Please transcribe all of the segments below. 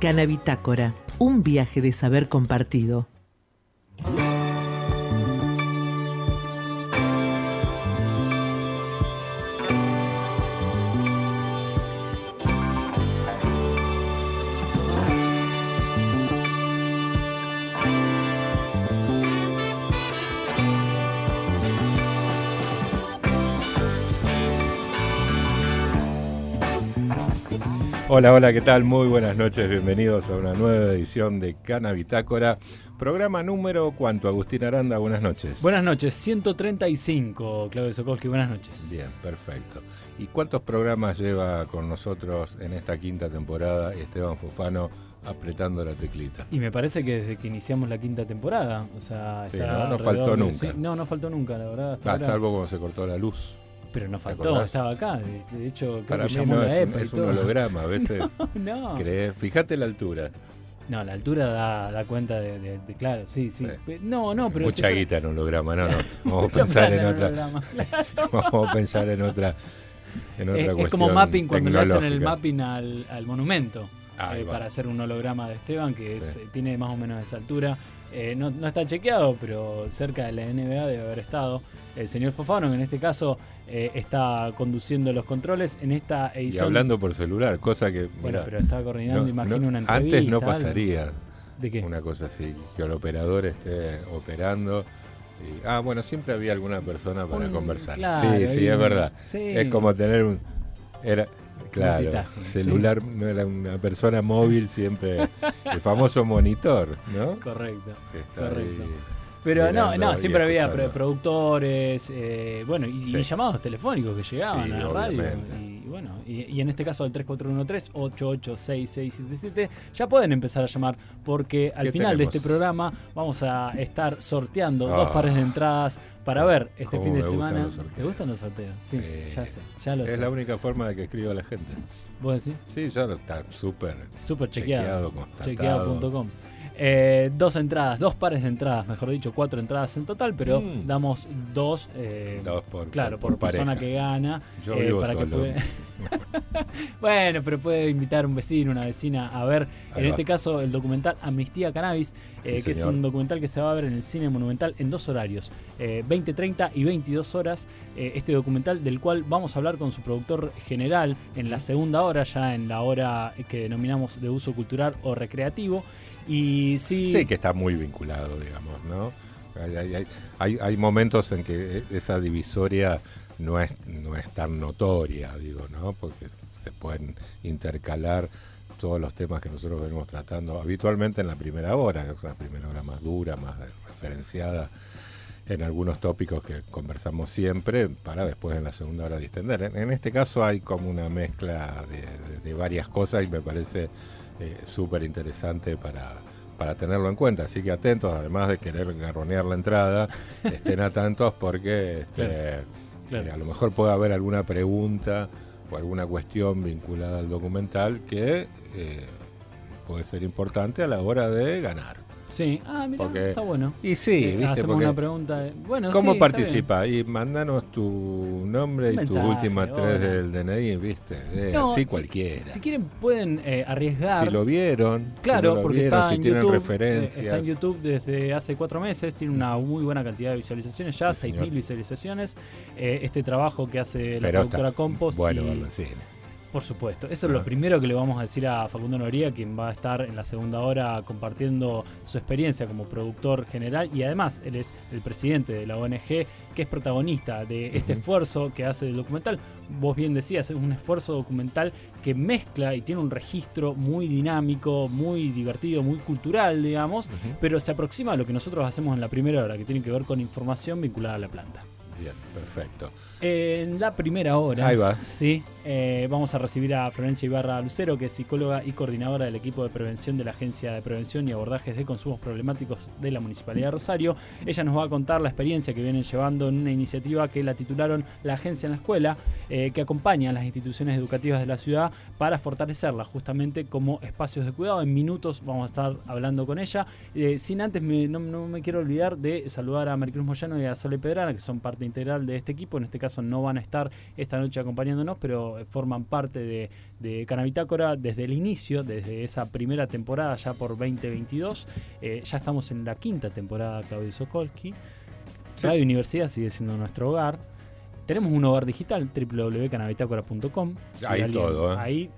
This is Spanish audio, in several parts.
Canabitácora, un viaje de saber compartido. Hola, hola, ¿qué tal? Muy buenas noches, bienvenidos a una nueva edición de Canabitácora. Programa número, ¿cuánto? Agustín Aranda, buenas noches. Buenas noches, 135, Claudio Sokolsky, buenas noches. Bien, perfecto. ¿Y cuántos programas lleva con nosotros en esta quinta temporada Esteban Fofano apretando la teclita? Y me parece que desde que iniciamos la quinta temporada, o sea, sí, está no faltó nunca. Sí, no faltó nunca, la verdad. Salvo cuando se cortó la luz. Pero no faltó, estaba acá. De hecho, creo para que mí llamó no la EPA es un holograma, a veces. No. Fíjate la altura. No, la altura da cuenta de claro, sí. No, pero... Mucha guita en holograma, no. Vamos a pensar en otra. Claro. Vamos a pensar en otra cuestión. Es como mapping cuando le hacen el mapping al monumento. Para hacer un holograma de Esteban, que tiene más o menos esa altura. No está chequeado, pero cerca de la NBA debe haber estado. El señor Fofano, que en este caso está conduciendo los controles en esta edición. Y hablando por celular, cosa que... Bueno, pero está coordinando, imagino, una entrevista. Antes no pasaría. Algo. ¿De qué? Una cosa así, que el operador esté operando. Bueno, siempre había alguna persona para conversar. Claro, sí, es verdad. Sí. Es como tener Claro, celular, no era una persona móvil, siempre el famoso monitor, ¿no? Correcto. Pero no, siempre había productores, y llamados telefónicos que llegaban a la radio. Y en este caso al 3413-886677 ya pueden empezar a llamar, porque al final de este programa vamos a estar sorteando 2 pares de entradas para ver este fin de semana. ¿Te gustan los sorteos? Sí, ya sé, ya lo sé. Es la única forma de que escriba la gente. ¿Vos decís? Sí, ya está súper chequeado. Constatado. Chequeado.com. 2 pares de entradas, mejor dicho, 4 entradas en total, pero damos 2 por persona que gana. Yo vivo para solo. Bueno, pero puede invitar un vecino, una vecina a ver, este caso, el documental Amnistía Cannabis, que es un documental que se va a ver en el Cine Monumental en 2 horarios, 20:30 y 22 horas. Este documental del cual vamos a hablar con su productor general en la segunda hora, ya en la hora que denominamos de uso cultural o recreativo. Y sí, que está muy vinculado, digamos, ¿no? Hay momentos en que esa divisoria no es tan notoria, digo, ¿no? Porque se pueden intercalar todos los temas que nosotros venimos tratando habitualmente en la primera hora, que es una primera hora más dura, más referenciada en algunos tópicos que conversamos siempre, para después en la segunda hora distender. En este caso hay como una mezcla de varias cosas y me parece súper interesante para tenerlo en cuenta, así que atentos, además de querer garronear la entrada, estén atentos porque claro. A lo mejor puede haber alguna pregunta o alguna cuestión vinculada al documental que puede ser importante a la hora de ganar. Sí, mira, está bueno. Y sí, ¿viste? Hacemos una pregunta. ¿Cómo participa? Y mandanos tu nombre y tus últimas 3 del DNI, ¿viste? Así cualquiera. Si quieren pueden arriesgar. Si lo vieron. Claro, si no porque vieron, está si en tienen YouTube. Referencias. Está en YouTube desde hace 4 meses. Tiene una muy buena cantidad de visualizaciones ya, 6.000 visualizaciones. Este trabajo que hace la productora Compost. Bueno, sí. Por supuesto, eso es lo primero que le vamos a decir a Facundo Noriega, quien va a estar en la segunda hora compartiendo su experiencia como productor general, y además él es el presidente de la ONG que es protagonista de este esfuerzo que hace el documental. Vos bien decías, es un esfuerzo documental que mezcla y tiene un registro muy dinámico, muy divertido, muy cultural, digamos, pero se aproxima a lo que nosotros hacemos en la primera hora, que tiene que ver con información vinculada a la planta. Bien, perfecto. En la primera hora, ahí va. Sí, vamos a recibir a Florencia Ibarra Lucero, que es psicóloga y coordinadora del equipo de prevención de la Agencia de Prevención y Abordajes de Consumos Problemáticos de la Municipalidad de Rosario. Ella nos va a contar la experiencia que vienen llevando en una iniciativa que la titularon La Agencia en la Escuela, que acompaña a las instituciones educativas de la ciudad para fortalecerlas justamente como espacios de cuidado. En minutos vamos a estar hablando con ella. Sin antes, no me quiero olvidar de saludar a Maricruz Moyano y a Sole Pedrana, que son parte integral de este equipo, en este caso caso no van a estar esta noche acompañándonos, pero forman parte de Canabitácora desde el inicio, desde esa primera temporada ya por 2022. Ya estamos en la 5ª temporada, Claudio Sokolsky. Sí. Radio Universidad sigue siendo nuestro hogar. Tenemos un hogar digital, www.canabitácora.com. Ahí todo, Ahí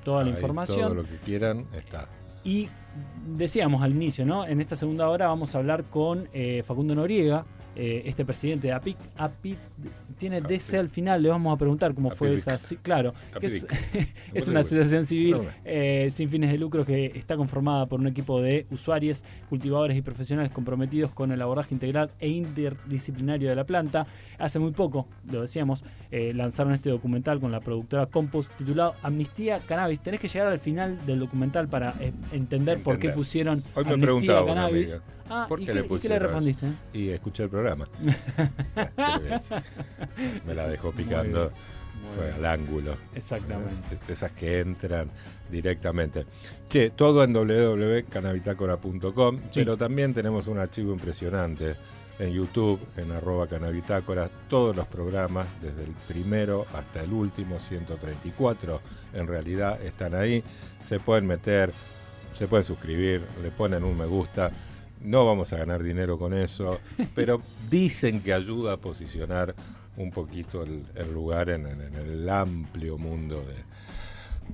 toda la información. Todo lo que quieran está. Y decíamos al inicio, ¿no? En esta segunda hora vamos a hablar con Facundo Noriega, este presidente de APIC. Tiene DC al final, le vamos a preguntar cómo fue esa. Sí, claro, que es una asociación civil sin fines de lucro que está conformada por un equipo de usuarios, cultivadores y profesionales comprometidos con el abordaje integral e interdisciplinario de la planta. Hace muy poco, lo decíamos, lanzaron este documental con la productora Compost titulado Amnistía Cannabis. Tenés que llegar al final del documental para entender por qué pusieron Hoy me Amnistía Cannabis. ¿Por qué ¿Y qué le respondiste? Y escuché el programa. Me la dejó picando. Fue al ángulo. Exactamente. Esas que entran directamente. Che, todo en www.canabitácora.com, pero también tenemos un archivo impresionante en YouTube, en @canabitácora. Todos los programas, desde el primero hasta el último, 134, en realidad están ahí. Se pueden meter, se pueden suscribir, le ponen un me gusta. No vamos a ganar dinero con eso, pero dicen que ayuda a posicionar un poquito el lugar en el amplio mundo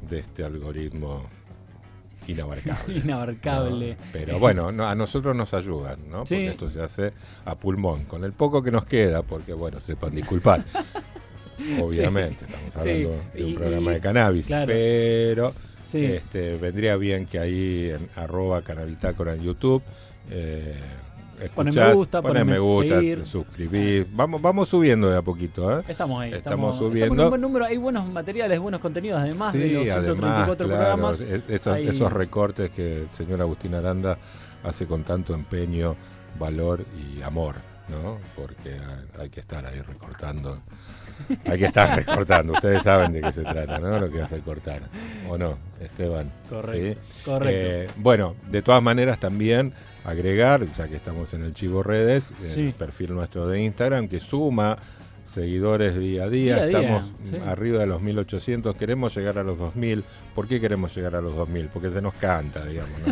de este algoritmo inabarcable. Inabarcable. ¿No? Pero bueno, a nosotros nos ayudan, ¿no? Sí. Porque esto se hace a pulmón, con el poco que nos queda, porque bueno, sepan disculpar. Obviamente, estamos hablando de un programa de cannabis, claro. Pero sí. Vendría bien que ahí en @canabitácora en YouTube Ponen me gusta, seguir. suscribir. Vamos subiendo de a poquito, ¿eh? Estamos ahí, estamos subiendo. Estamos en un buen número, hay buenos materiales, buenos contenidos, además de los 134 además, programas. Esos recortes que el señor Agustín Aranda hace con tanto empeño, valor y amor, ¿no? Porque hay que estar ahí recortando. Hay que estar recortando. Ustedes saben de qué se trata, ¿no? Lo que es recortar. ¿O no, Esteban? Correcto. ¿Sí? Correcto. Bueno, de todas maneras también agregar, ya que estamos en el Chivo Redes, el perfil nuestro de Instagram, que suma seguidores día a día. Estamos arriba de los 1800, queremos llegar a los 2000. ¿Por qué queremos llegar a los 2000? Porque se nos canta, digamos, ¿no?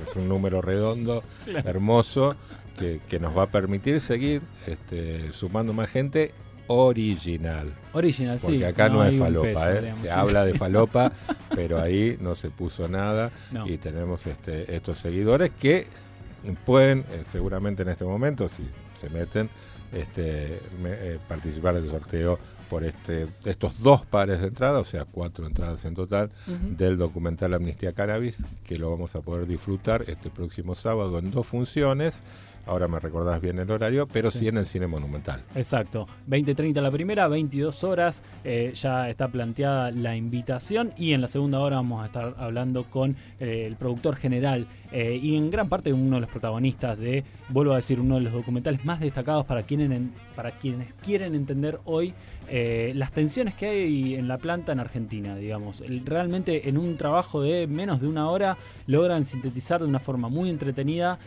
Es un número redondo, hermoso, que nos va a permitir seguir sumando más gente original. Original, porque sí. acá no es falopa, peso, digamos, se habla de falopa, pero ahí no se puso nada. No. Y tenemos estos seguidores que pueden, seguramente en este momento, si se meten, participar del sorteo por estos 2 pares de entradas, o sea, 4 entradas en total, del documental Amnistía Cannabis, que lo vamos a poder disfrutar este próximo sábado en 2 funciones. Ahora me recordás bien el horario, pero sí en el Cine Monumental. Exacto, 20:30 la primera, 22 horas, ya está planteada la invitación, y en la segunda hora vamos a estar hablando con el productor general y en gran parte uno de los protagonistas de, vuelvo a decir, uno de los documentales más destacados para quienes quieren entender hoy las tensiones que hay en la planta en Argentina, digamos. Realmente en un trabajo de menos de 1 hora logran sintetizar de una forma muy entretenida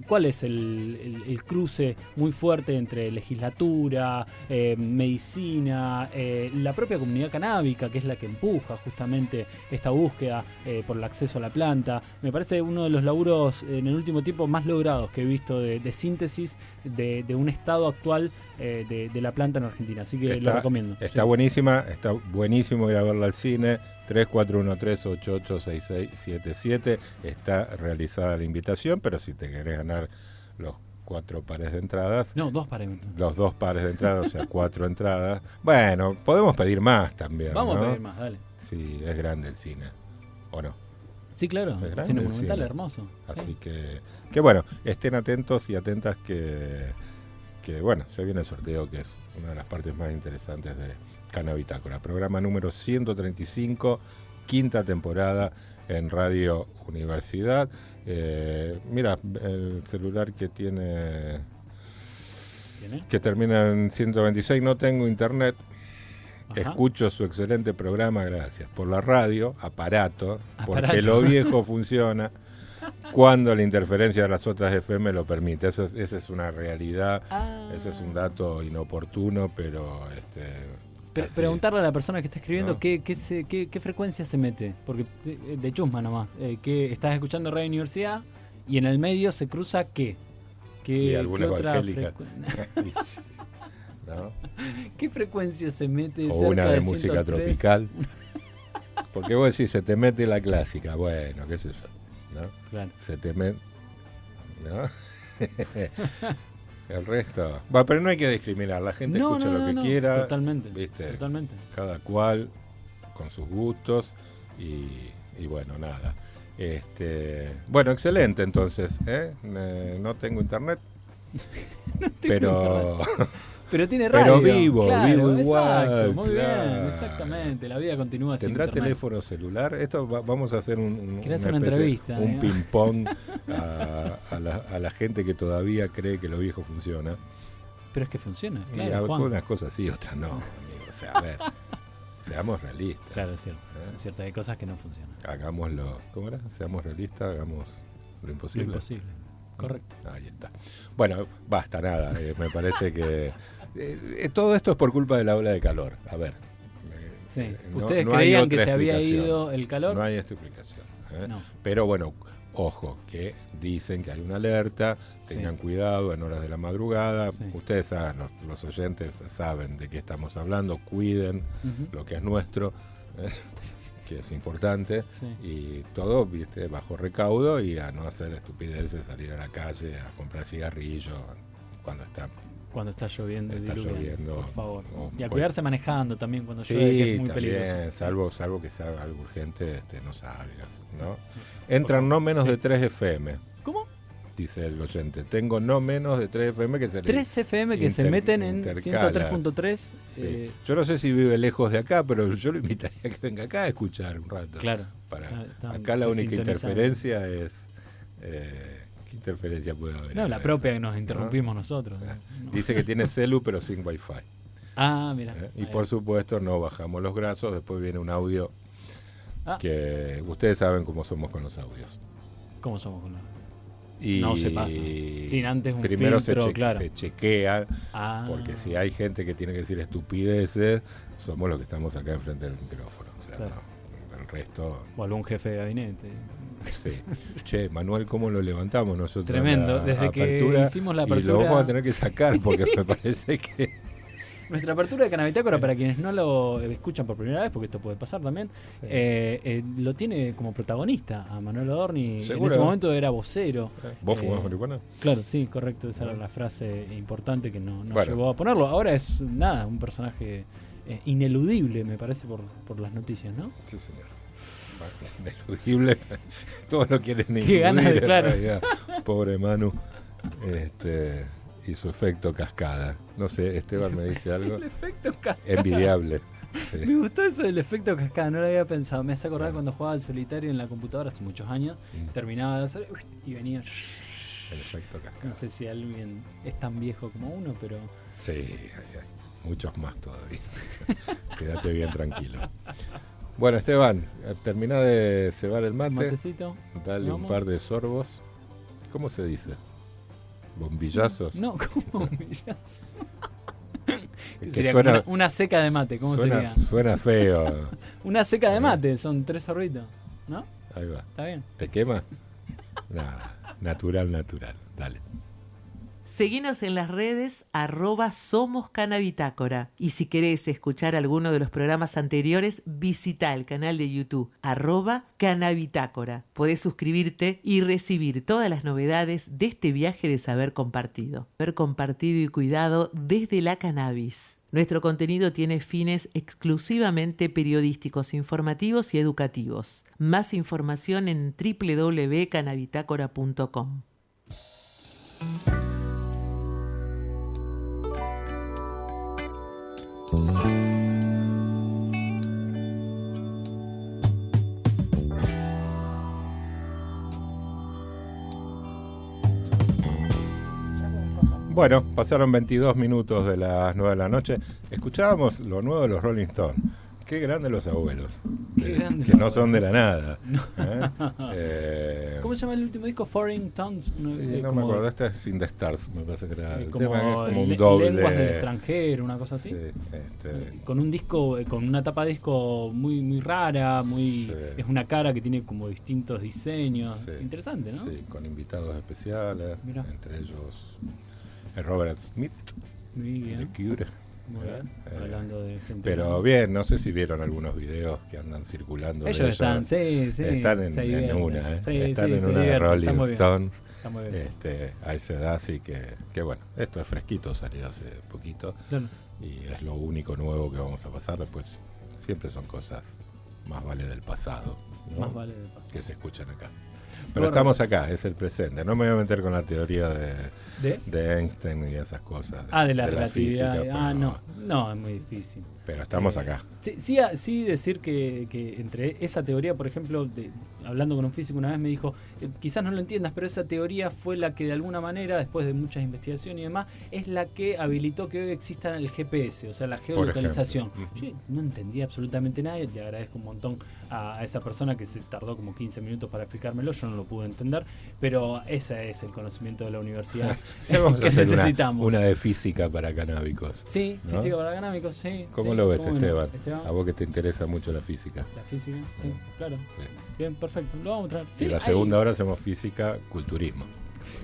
cuál es el cruce muy fuerte entre legislatura, medicina, la propia comunidad canábica, que es la que empuja justamente esta búsqueda por el acceso a la planta. Me parece uno de los laburos en el último tiempo más logrados que he visto de síntesis de un estado actual de la planta en Argentina, así que lo recomiendo. Está buenísima, está buenísimo ir a verla al cine. 3413886677 está realizada la invitación, pero si te querés ganar los 4 pares de entradas, no, 2 pares, los 2 pares de entradas, o sea, 4 entradas, bueno, podemos pedir más también. Vamos, ¿no? a pedir más, dale. Sí, es grande el cine, ¿o no? Sí, claro, el Cine Monumental, hermoso. Así que bueno, estén atentos y atentas que bueno, se viene el sorteo, que es una de las partes más interesantes de Canabitácora. Programa número 135, 5ª temporada en Radio Universidad. Mira, el celular que tiene, que termina en 126, no tengo internet. Ajá. Escucho su excelente programa, gracias por la radio, aparato, porque lo viejo funciona. cuando la interferencia de las otras FM lo permite. Esa es una realidad, ese es un dato inoportuno, pero... preguntarle a la persona que está escribiendo, ¿no? ¿qué frecuencia se mete? Porque de chusma nomás, que estás escuchando Radio Universidad y en el medio se cruza ¿qué? Y alguna ¿qué otra evangélica. ¿No? ¿Qué frecuencia se mete? O cerca una de del música 103? tropical. Porque vos decís, se te mete la clásica. Bueno, qué sé yo, ¿no? Claro. Se te mete... ¿no? El resto... Va, pero no hay que discriminar. La gente escucha lo que quiera. Totalmente. ¿Viste? Totalmente. Cada cual con sus gustos. Y bueno, nada. Bueno, excelente entonces. No tengo internet. Pero... Pero tiene radio. Pero vivo igual. Exacto, muy claro. bien, exactamente. La vida continúa sin ¿Tendrá internet. teléfono celular? Esto vamos a hacer ¿Querés hacer una entrevista? Un ping-pong a la gente que todavía cree que lo viejo funciona. Pero es que funciona, Y claro, Juan. algunas cosas sí, otras no, amigo. O sea, a ver, seamos realistas. Claro, es cierto. Es cierto, hay cosas que no funcionan. Hagámoslo. ¿Cómo era? Seamos realistas, hagamos lo imposible. Lo imposible. Correcto. Ahí está. Bueno, basta, nada. Me parece que... todo esto es por culpa de la ola de calor. A ver. Sí. No, ¿Ustedes no hay creían otra que se había explicación. ido el calor? No hay esta explicación. No. Pero bueno, ojo, que dicen que hay una alerta, tengan Sí. cuidado en horas de la madrugada. Sí. Ustedes saben, los oyentes saben de qué estamos hablando, cuiden Ujú. lo que es nuestro, que es importante. Sí. Y todo, viste, bajo recaudo y a no hacer estupideces, salir a la calle a comprar cigarrillos cuando está... Cuando está lloviendo. Está diluviando, lloviendo. por favor. O Y a puede- cuidarse manejando también cuando llueve, que es muy también, peligroso. salvo que sea algo urgente, no salgas, ¿no? Por Entran favor. no menos Sí. de 3 FM, ¿Cómo? dice el oyente. Tengo no menos de 3 FM que se le 3 FM que se meten en intercala. 103.3. Sí. Yo no sé si vive lejos de acá, pero yo lo invitaría a que venga acá a escuchar un rato. Claro. Acá la se única sintonizan. interferencia es... ¿qué interferencia puede haber? No, la acá? propia que nos interrumpimos nosotros. ¿no? Dice que tiene celu, pero sin wifi. Ah, mira. Y por supuesto no bajamos los grasos, después viene un audio Ah. que ustedes saben cómo somos con los audios. ¿Cómo somos con la.? Y No se pasa. Sin antes un primero filtro, claro. se chequea, Ah. porque si hay gente que tiene que decir estupideces, somos los que estamos acá enfrente del micrófono. O sea, Claro. no, el resto... O algún jefe de gabinete. Sí. Che, Manuel, ¿cómo lo levantamos nosotros? Tremendo. la Desde que apertura? hicimos la Y lo apertura- vamos a tener que sacar porque me parece que... Nuestra apertura de Canabitácora, para quienes no lo escuchan por primera vez, porque esto puede pasar también, Sí. lo tiene como protagonista a Manuel Adorni. En ¿Seguro? ese momento era vocero. ¿Vos fumás Eh, marihuana? Claro, sí, correcto. Esa era la frase importante que no Bueno. llegó a ponerlo. Ahora es nada, un personaje ineludible, me parece, por las noticias, ¿no? Sí, señor. Bueno, ineludible. Todos lo quieren Qué incluir, ganas de, en claro. realidad. Pobre Manu. Y su efecto cascada. No sé, Esteban me dice algo. El efecto cascada. Envidiable. Sí. Me gustó eso del efecto cascada, no lo había pensado. Me hace acordar cuando jugaba al solitario en la computadora hace muchos años. Terminaba de hacer y venía. El efecto cascada. No sé si alguien es tan viejo como uno, pero. Sí, hay muchos más todavía. Quédate bien tranquilo. Bueno, Esteban, termina de cebar el mate. Matecito. Dale un Vamos. par de sorbos. ¿Cómo se dice? ¿Bombillazos? No, ¿cómo bombillazo? Que Sería suena- como una seca de mate, ¿cómo sería? Suena feo. Una seca de mate, son 3 sorbitos, ¿no? Ahí va. Está bien. ¿Te quema? Nada. Natural. Dale. Seguinos en las redes @somoscanabitácora. Y si querés escuchar alguno de los programas anteriores, visita el canal de YouTube @canabitácora. Podés suscribirte y recibir todas las novedades de este viaje de saber compartido. Saber compartido y cuidado desde la cannabis. Nuestro contenido tiene fines exclusivamente periodísticos, informativos y educativos. Más información en www.canabitácora.com. Bueno, pasaron 22 minutos de las 9 de la noche. Escuchábamos lo nuevo de los Rolling Stones. Qué grandes los abuelos. Qué grande que los no son de la nada. ¿Cómo se llama el último disco? Foreign Tongues. Sí, no me acuerdo. Este es In the Stars, me parece que era. El como tema que es como un doble. Lenguas del extranjero, una cosa así. Sí, con un disco, con una tapa de disco muy muy rara, muy Sí. es una cara que tiene como distintos diseños. Sí. Interesante, ¿no? Sí, con invitados especiales. Mirá. Entre ellos Robert Smith, Muy The bien. Cure. Muy bien. Hablando de gente. Pero bien, no sé si vieron algunos videos que andan circulando. Ellos de están, sí, están se en divierten. una, ¿eh? Sí, Están sí, en se una de divierten, está Rolling muy bien. Stones. Está muy bien. A esa edad, así que bueno, esto es fresquito, salió hace poquito. Claro. Y es lo único nuevo que vamos a pasar. Después siempre son cosas más vale del pasado, ¿no? Más vale del pasado. Que se escuchan acá. Pero estamos acá, es el presente. No me voy a meter con la teoría de Einstein y esas cosas. De la relatividad. física, No, es muy difícil. pero estamos acá. Sí decir que entre esa teoría, por ejemplo, hablando con un físico una vez me dijo, quizás no lo entiendas, pero esa teoría fue la que de alguna manera, después de muchas investigaciones y demás, es la que habilitó que hoy exista el GPS, o sea, la geolocalización. Yo no entendía absolutamente nada y le agradezco un montón a esa persona que se tardó como 15 minutos para explicármelo, yo no lo pude entender, pero ese es el conocimiento de la universidad Vamos que a hacer necesitamos. una de física para canábicos. Sí, ¿no? física para canábicos, sí. ¿Cómo sí, lo ves, cómo no. Esteban? Esteban. A vos que te interesa mucho la física. La física, sí, claro. Sí. Bien, perfecto. Lo vamos a traer. Y Sí, la hay- segunda hora hacemos física, culturismo.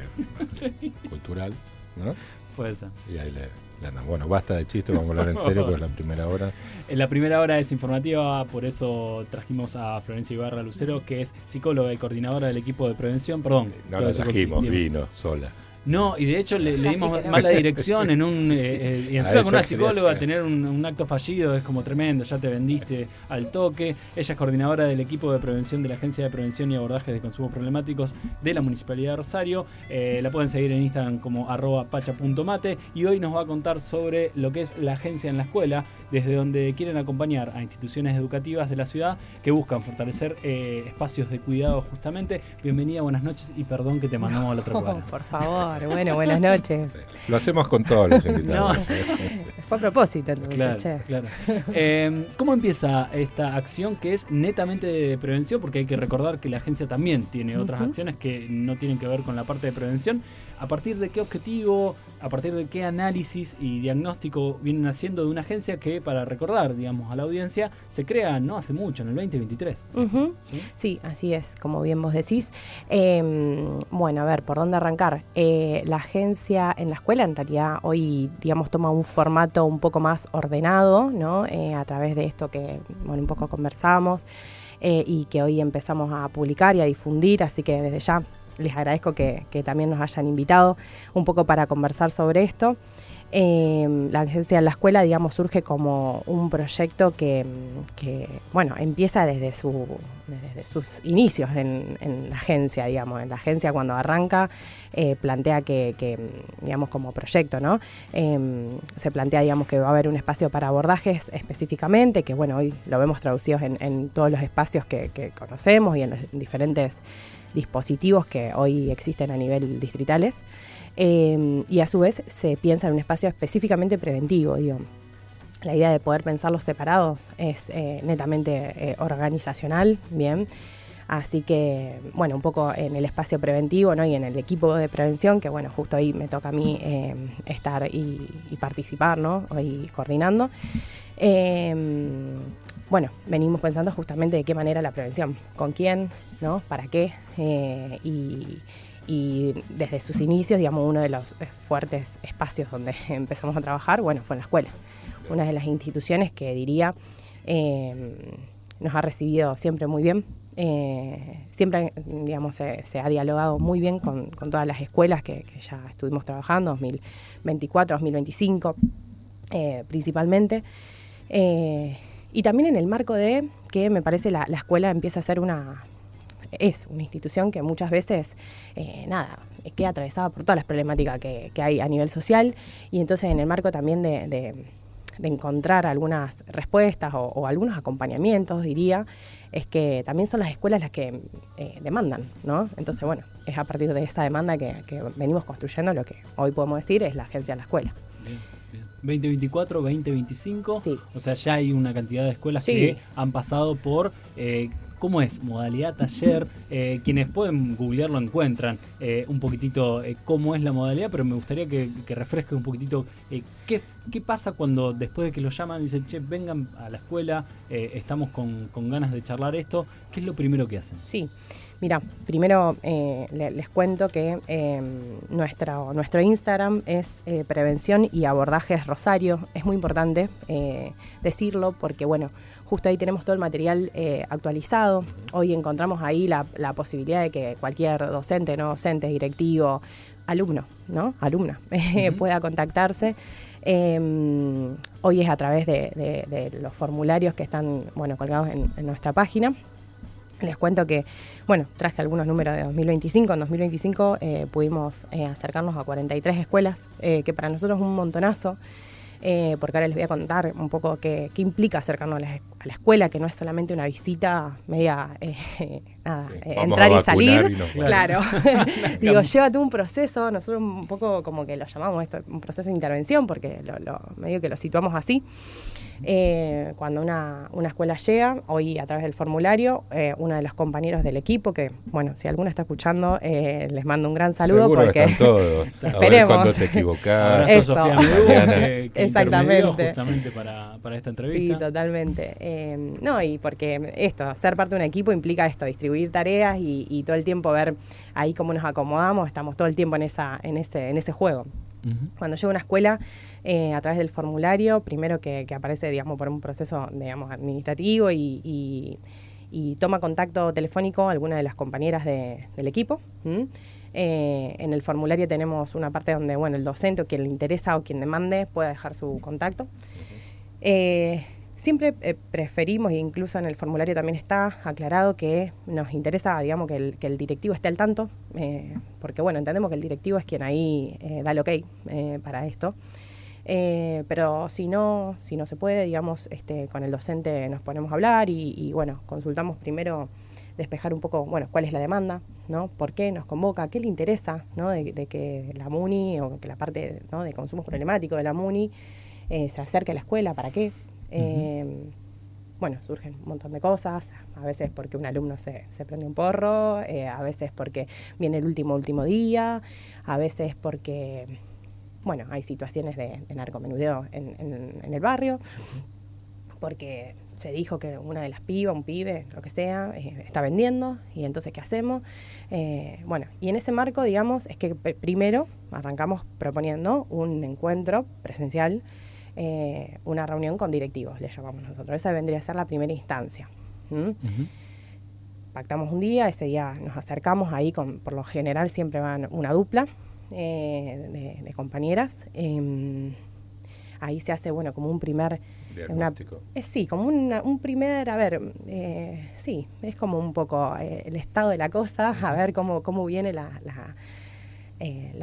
Es cultural, ¿no? Puede ser. Y ahí le andamos. Bueno, basta de chistes, vamos a hablar en serio, porque es la primera hora. En la primera hora es informativa, por eso trajimos a Florencia Ibarra Lucero, que es psicóloga y coordinadora del equipo de prevención. Perdón. No la trajimos, vino sola. No, y de hecho le dimos mala dirección en un y encima con una psicóloga tener un acto fallido es como tremendo, ya te vendiste al toque. Ella es coordinadora del equipo de prevención de la Agencia de Prevención y Abordaje de Consumos Problemáticos de la Municipalidad de Rosario. La pueden seguir en Instagram como @pacha.mate y hoy nos va a contar sobre lo que es la agencia en la escuela, desde donde quieren acompañar a instituciones educativas de la ciudad que buscan fortalecer espacios de cuidado justamente. Bienvenida, buenas noches y perdón que te mandamos a la otra cuadra. Por favor, bueno, buenas noches. Lo hacemos con todos los invitados. Fue a propósito, entonces, che. Claro. ¿Cómo empieza esta acción que es netamente de prevención? Porque hay que recordar que la agencia también tiene otras acciones que no tienen que ver con la parte de prevención. ¿A partir de qué objetivo, a partir de qué análisis y diagnóstico vienen haciendo de una agencia que, para recordar, digamos, a la audiencia, se crea no hace mucho, en el 2023? Ujú. ¿Sí? Sí, así es, como bien vos decís. Bueno, a ver, ¿por dónde arrancar? La agencia en la escuela, en realidad, hoy, digamos, toma un formato un poco más ordenado, ¿no? A través de esto que, bueno, un poco conversamos y que hoy empezamos a publicar y a difundir, así que desde ya les agradezco que también nos hayan invitado un poco para conversar sobre esto. La agencia en la escuela, digamos, surge como un proyecto que bueno, empieza desde sus inicios en la agencia, digamos. En la agencia, cuando arranca, plantea que, digamos, como proyecto, ¿no? Se plantea, digamos, que va a haber un espacio para abordajes específicamente, que, bueno, hoy lo vemos traducidos en todos los espacios que conocemos y en los diferentes dispositivos que hoy existen a nivel distritales. Y a su vez se piensa en un espacio específicamente preventivo, digo. La idea de poder pensarlos separados es netamente organizacional, bien. Así que, bueno, un poco en el espacio preventivo, ¿no? Y en el equipo de prevención, que bueno, justo ahí me toca a mí estar y participar, ¿no? Hoy coordinando. Bueno, venimos pensando justamente de qué manera la prevención, con quién, ¿no? Para qué, y desde sus inicios, digamos, uno de los fuertes espacios donde empezamos a trabajar, bueno, fue en la escuela. Una de las instituciones que diría nos ha recibido siempre muy bien. Siempre, digamos, se ha dialogado muy bien con todas las escuelas que ya estuvimos trabajando, 2024, 2025, principalmente. Y también en el marco de que me parece la escuela empieza a ser una institución que muchas veces, queda atravesada por todas las problemáticas que hay a nivel social, y entonces en el marco también de encontrar algunas respuestas o algunos acompañamientos, diría, es que también son las escuelas las que demandan, ¿no? Entonces, bueno, es a partir de esa demanda que venimos construyendo lo que hoy podemos decir es la agencia de la escuela. Bien, bien. 2024, 2025. Sí. O sea, ya hay una cantidad de escuelas Sí. que han pasado por... ¿cómo es? Modalidad taller. Quienes pueden googlearlo encuentran un poquitito cómo es la modalidad, pero me gustaría que refresque un poquitito qué pasa cuando después de que lo llaman y dicen, che, vengan a la escuela, estamos con ganas de charlar esto. ¿Qué es lo primero que hacen? Sí, mira, primero les cuento que nuestro Instagram es Prevención y Abordajes Rosario. Es muy importante decirlo porque, bueno, justo ahí tenemos todo el material actualizado. Hoy encontramos ahí la posibilidad de que cualquier docente, no docente, directivo, alumno, ¿no? Alumna, pueda contactarse. Hoy es a través de los formularios que están, bueno, colgados en nuestra página. Les cuento que, bueno, traje algunos números de 2025. En 2025 pudimos acercarnos a 43 escuelas, que para nosotros es un montonazo, porque ahora les voy a contar un poco qué implica acercarnos a la escuela, que no es solamente una visita media, entrar y salir. Claro. Digo, lleva todo un proceso. Nosotros un poco como que lo llamamos esto un proceso de intervención, porque medio que lo situamos así. Cuando una escuela llega, hoy a través del formulario, uno de los compañeros del equipo, que bueno, si alguno está escuchando, les mando un gran saludo. Seguro porque están todos. esperemos. A ver cuando te equivocás. Abrazo, Sofía Medú, que exactamente. Justamente para esta entrevista. Sí, totalmente. No, y porque esto, ser parte de un equipo implica esto, distribuir tareas y todo el tiempo ver ahí cómo nos acomodamos, estamos todo el tiempo en ese juego. Cuando llega a una escuela, a través del formulario, primero que aparece, digamos, por un proceso, digamos, administrativo y toma contacto telefónico alguna de las compañeras del equipo. En el formulario tenemos una parte donde, bueno, el docente o quien le interesa o quien demande puede dejar su contacto. Siempre preferimos, e incluso en el formulario también está aclarado que nos interesa, digamos, que el directivo esté al tanto, porque, bueno, entendemos que el directivo es quien ahí da el ok para esto. Pero si no se puede, digamos, con el docente nos ponemos a hablar y, bueno, consultamos primero, despejar un poco, bueno, cuál es la demanda, ¿no? ¿Por qué nos convoca? ¿Qué le interesa, ¿no? de que la MUNI o que la parte, ¿no?, de consumos problemáticos de la MUNI se acerque a la escuela? ¿Para qué? Bueno, surgen un montón de cosas, a veces porque un alumno se prende un porro, a veces porque viene el último día, a veces porque, bueno, hay situaciones de narcomenudeo en el barrio, porque se dijo que una de las pibas, un pibe, lo que sea, está vendiendo, y entonces, ¿qué hacemos? Bueno, y en ese marco, digamos, es que primero arrancamos proponiendo un encuentro presencial, una reunión con directivos, le llamamos nosotros. Esa vendría a ser la primera instancia. Pactamos un día, ese día nos acercamos ahí, por lo general siempre van una dupla de compañeras. Ahí se hace, bueno, como un primer diagnóstico. Sí, como un primer, a ver, sí, es como un poco el estado de la cosa, a ver cómo viene la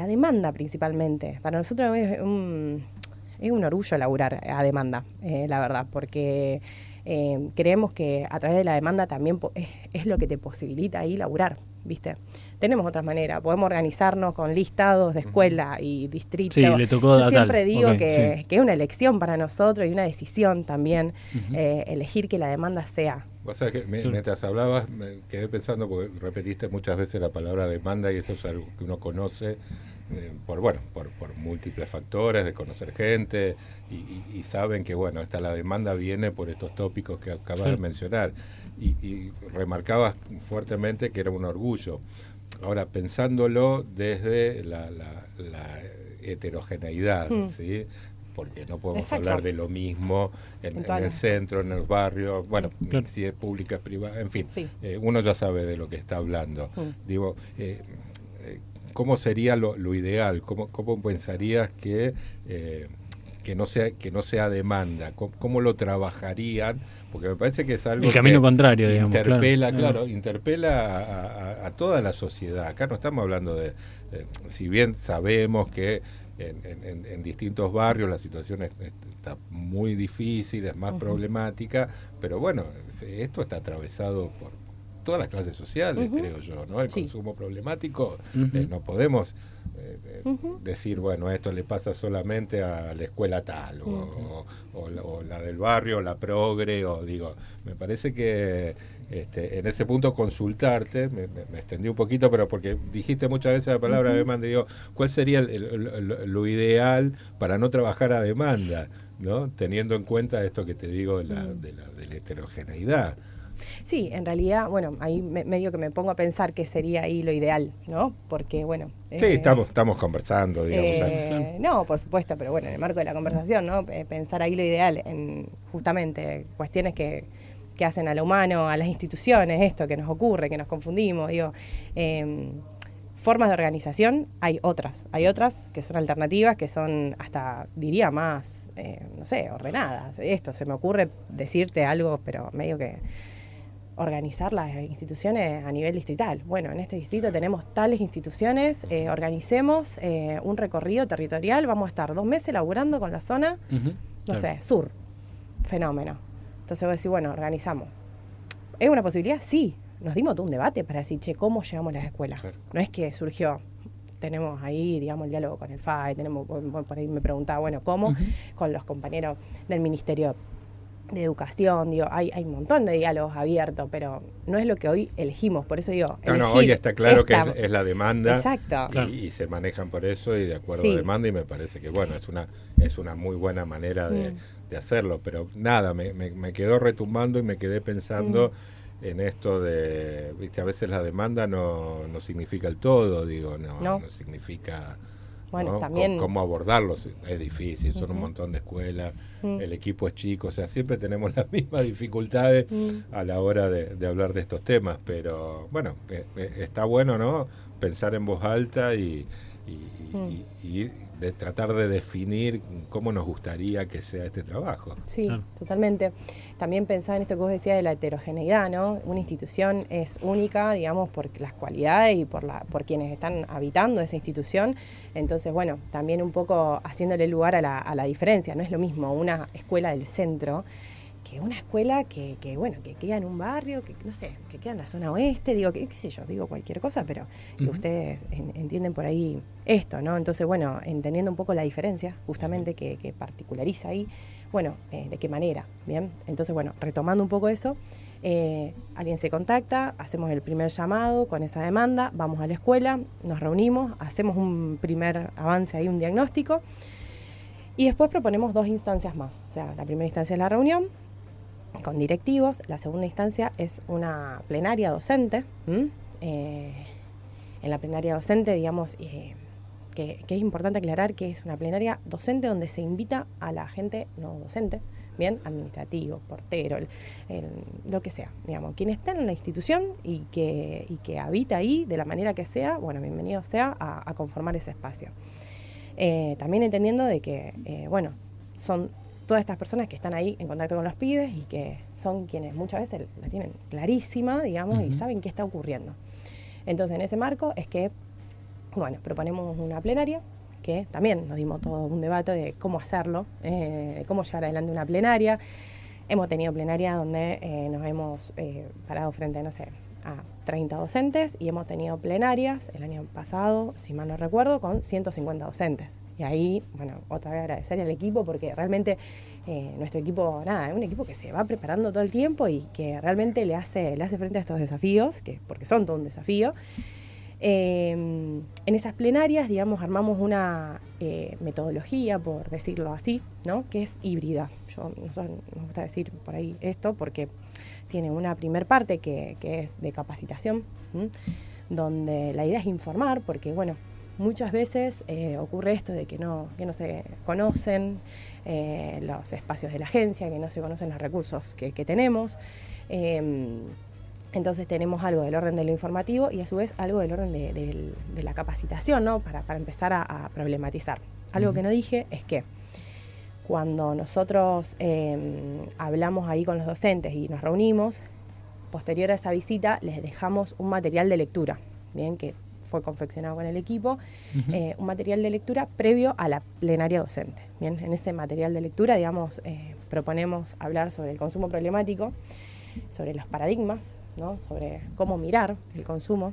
demanda principalmente. Para nosotros es un orgullo laburar a demanda, la verdad, porque creemos que a través de la demanda también es lo que te posibilita ahí laburar, ¿viste? Tenemos otras maneras, podemos organizarnos con listados de escuela y distrito. Sí, le tocó Yo tal. siempre digo que Sí. es una elección para nosotros y una decisión también, elegir que la demanda sea. Vos sabés que mientras hablabas me quedé pensando, porque repetiste muchas veces la palabra demanda, y eso es algo que uno conoce por múltiples factores, de conocer gente, y saben que, bueno, la demanda viene por estos tópicos que acabas de mencionar, y remarcabas fuertemente que era un orgullo. Ahora, pensándolo desde la heterogeneidad, ¿sí? Porque no podemos hablar de lo mismo en el centro, en el barrio, bueno, claro, si es pública, es privada, en fin, sí. Uno ya sabe de lo que está hablando. Digo, ¿cómo sería lo ideal? ¿Cómo pensarías que no sea demanda? ¿Cómo lo trabajarían? Porque me parece que es algo el camino contrario, interpela, digamos, interpela a toda la sociedad. Acá no estamos hablando de, si bien sabemos que en distintos barrios la situación está muy difícil, es más problemática, pero bueno, esto está atravesado por todas las clases sociales, creo yo, ¿no? El consumo problemático, no podemos decir, bueno, esto le pasa solamente a la escuela tal, o la del barrio, la progre, o digo, me parece que en ese punto consultarte, me extendí un poquito, pero porque dijiste muchas veces la palabra demanda, digo, ¿cuál sería lo ideal para no trabajar a demanda, ¿no? Teniendo en cuenta esto que te digo de la heterogeneidad. Sí, en realidad, bueno, ahí medio que me pongo a pensar qué sería ahí lo ideal, ¿no? Porque, bueno... Sí, estamos conversando, digamos. No, por supuesto, pero bueno, en el marco de la conversación, ¿no? Pensar ahí lo ideal en justamente cuestiones que hacen a lo humano, a las instituciones, esto que nos ocurre, que nos confundimos, digo... formas de organización hay otras que son alternativas, que son hasta, diría, más, no sé, ordenadas. Esto, se me ocurre decirte algo, pero medio que... organizar las instituciones a nivel distrital. Bueno, en este distrito tenemos tales instituciones, organicemos un recorrido territorial, vamos a estar 2 meses laburando con la zona, no sé, sur, fenómeno. Entonces vos decís, bueno, organizamos. ¿Es una posibilidad? Sí. Nos dimos todo un debate para decir, che, ¿cómo llegamos a las escuelas? Claro. No es que surgió, tenemos ahí, digamos, el diálogo con el FAE, por ahí me preguntaba, bueno, ¿cómo? Con los compañeros del Ministerio de Educación, digo, hay un montón de diálogos abiertos, pero no es lo que hoy elegimos, por eso digo, hoy está claro que es la demanda. Exacto. Y se manejan por eso y de acuerdo a demanda, y me parece que, bueno, es una muy buena manera de hacerlo, pero nada, me quedó retumbando y me quedé pensando en esto de, viste, a veces la demanda no significa el todo, digo, no significa... Bueno, ¿no? también... ¿Cómo abordarlos? Es difícil, son un montón de escuelas, el equipo es chico, o sea, siempre tenemos las mismas dificultades a la hora de hablar de estos temas, pero bueno, está bueno, ¿no? Pensar en voz alta y de tratar de definir cómo nos gustaría que sea este trabajo. Sí, totalmente. También pensar en esto que vos decías de la heterogeneidad, ¿no? Una institución es única, digamos, por las cualidades y por quienes están habitando esa institución. Entonces, bueno, también un poco haciéndole lugar a la diferencia. No es lo mismo una escuela del centro que una escuela que queda en un barrio, que no sé, que queda en la zona oeste, digo, qué sé yo, digo cualquier cosa, pero ustedes entienden por ahí esto, ¿no? Entonces, bueno, entendiendo un poco la diferencia, justamente, que particulariza ahí, bueno, de qué manera, ¿bien? Entonces, bueno, retomando un poco eso, alguien se contacta, hacemos el primer llamado con esa demanda, vamos a la escuela, nos reunimos, hacemos un primer avance ahí, un diagnóstico, y después proponemos 2 instancias más. O sea, la primera instancia es la reunión con directivos, la segunda instancia es una plenaria docente. En la plenaria docente, digamos, que es importante aclarar que es una plenaria docente donde se invita a la gente no docente, bien, administrativo, portero, lo que sea, digamos, quien está en la institución y que habita ahí de la manera que sea, bueno, bienvenido sea a conformar ese espacio. También entendiendo de que, bueno, son todas estas personas que están ahí en contacto con los pibes y que son quienes muchas veces la tienen clarísima, digamos, y saben qué está ocurriendo. Entonces, en ese marco es que, bueno, proponemos una plenaria, que también nos dimos todo un debate de cómo hacerlo, cómo llevar adelante una plenaria. Hemos tenido plenaria donde nos hemos parado frente, no sé, a 30 docentes, y hemos tenido plenarias el año pasado, si mal no recuerdo, con 150 docentes. Y ahí, bueno, otra vez agradecer al equipo, porque realmente nuestro equipo, nada, es un equipo que se va preparando todo el tiempo y que realmente le hace frente a estos desafíos, porque son todo un desafío. En esas plenarias, digamos, armamos una metodología, por decirlo así, ¿no? Que es híbrida. Nosotros nos gusta decir por ahí esto porque tiene una primer parte que es de capacitación, donde la idea es informar, porque, bueno, muchas veces ocurre esto de que no se conocen los espacios de la agencia, que no se conocen los recursos que tenemos. Entonces tenemos algo del orden de lo informativo y a su vez algo del orden de la capacitación, ¿no? Para empezar a problematizar. Algo que no dije es que cuando nosotros hablamos ahí con los docentes y nos reunimos, posterior a esa visita les dejamos un material de lectura, bien, que fue confeccionado con el equipo, un material de lectura previo a la plenaria docente. Bien, en ese material de lectura, digamos, proponemos hablar sobre el consumo problemático, sobre los paradigmas, ¿no? Sobre cómo mirar el consumo,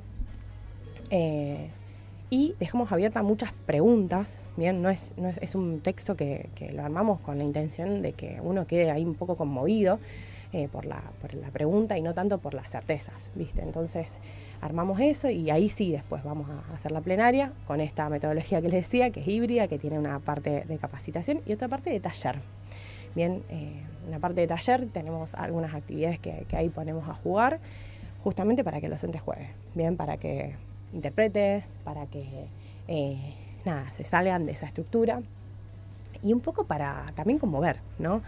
Y dejamos abiertas muchas preguntas, bien, es un texto que lo armamos con la intención de que uno quede ahí un poco conmovido por la pregunta y no tanto por las certezas, ¿viste? Entonces armamos eso y ahí sí después vamos a hacer la plenaria con esta metodología que les decía, que es híbrida, que tiene una parte de capacitación y otra parte de taller. Bien, en la parte de taller tenemos algunas actividades que ahí ponemos a jugar, justamente para que el docente juegue, bien, para que interprete, para que se salgan de esa estructura y un poco para también conmover, ¿no?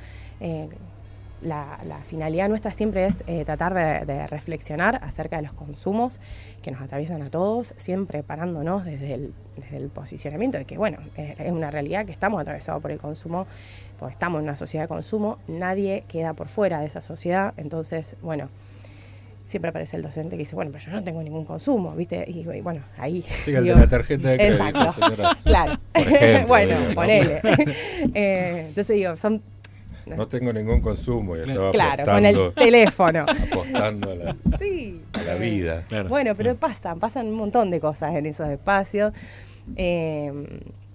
La finalidad nuestra siempre es tratar de reflexionar acerca de los consumos que nos atraviesan a todos, siempre parándonos desde el posicionamiento de que, bueno, es una realidad que estamos atravesados por el consumo, porque estamos en una sociedad de consumo, nadie queda por fuera de esa sociedad, entonces, bueno, siempre aparece el docente que dice, bueno, pero yo no tengo ningún consumo, ¿viste? Y bueno, ahí... Sígate la tarjeta de crédito, exacto, señora. Claro. Por ejemplo, bueno, digo, ponele. Entonces digo, son... No tengo ningún consumo y estaba claro, con el teléfono. Apostando a la vida. Claro. Bueno, pero pasan un montón de cosas en esos espacios.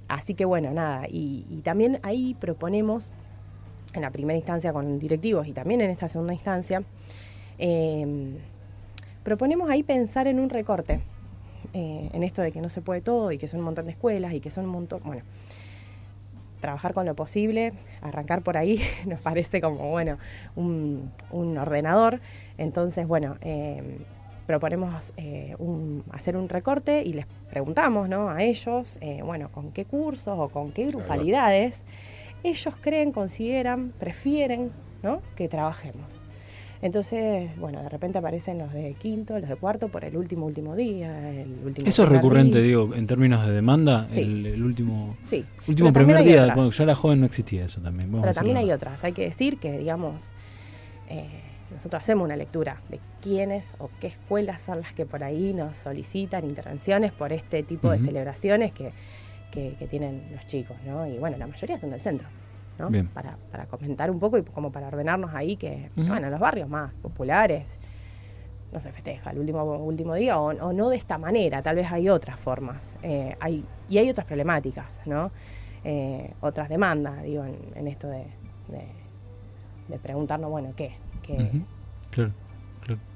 Así que bueno, nada. Y también ahí proponemos, en la primera instancia con directivos y también en esta segunda instancia, proponemos ahí pensar en un recorte, en esto de que no se puede todo y que son un montón de escuelas y que son un montón, bueno, trabajar con lo posible, arrancar por ahí, nos parece como, bueno, un ordenador. Entonces, bueno, proponemos hacer un recorte y les preguntamos, ¿no?, a ellos, bueno, con qué cursos o con qué grupalidades ellos creen, consideran, prefieren, ¿no?, que trabajemos. Entonces, bueno, de repente aparecen los de quinto, los de cuarto por el último día, el último. Eso es recurrente, día. Digo, en términos de demanda, sí. el último Pero primer día, otras. cuando ya era joven no existía eso también. Pero también hay otras, hay que decir que, digamos, nosotros hacemos una lectura de quiénes o qué escuelas son las que por ahí nos solicitan intervenciones por este tipo de celebraciones que tienen los chicos, ¿no? Y bueno, la mayoría son del centro, ¿no? Para comentar un poco y como para ordenarnos ahí que, bueno, en los barrios más populares no se festeja el último día o no de esta manera, tal vez hay otras formas, hay otras problemáticas, ¿no? Otras demandas, digo, en esto de preguntarnos, bueno, ¿qué? Claro.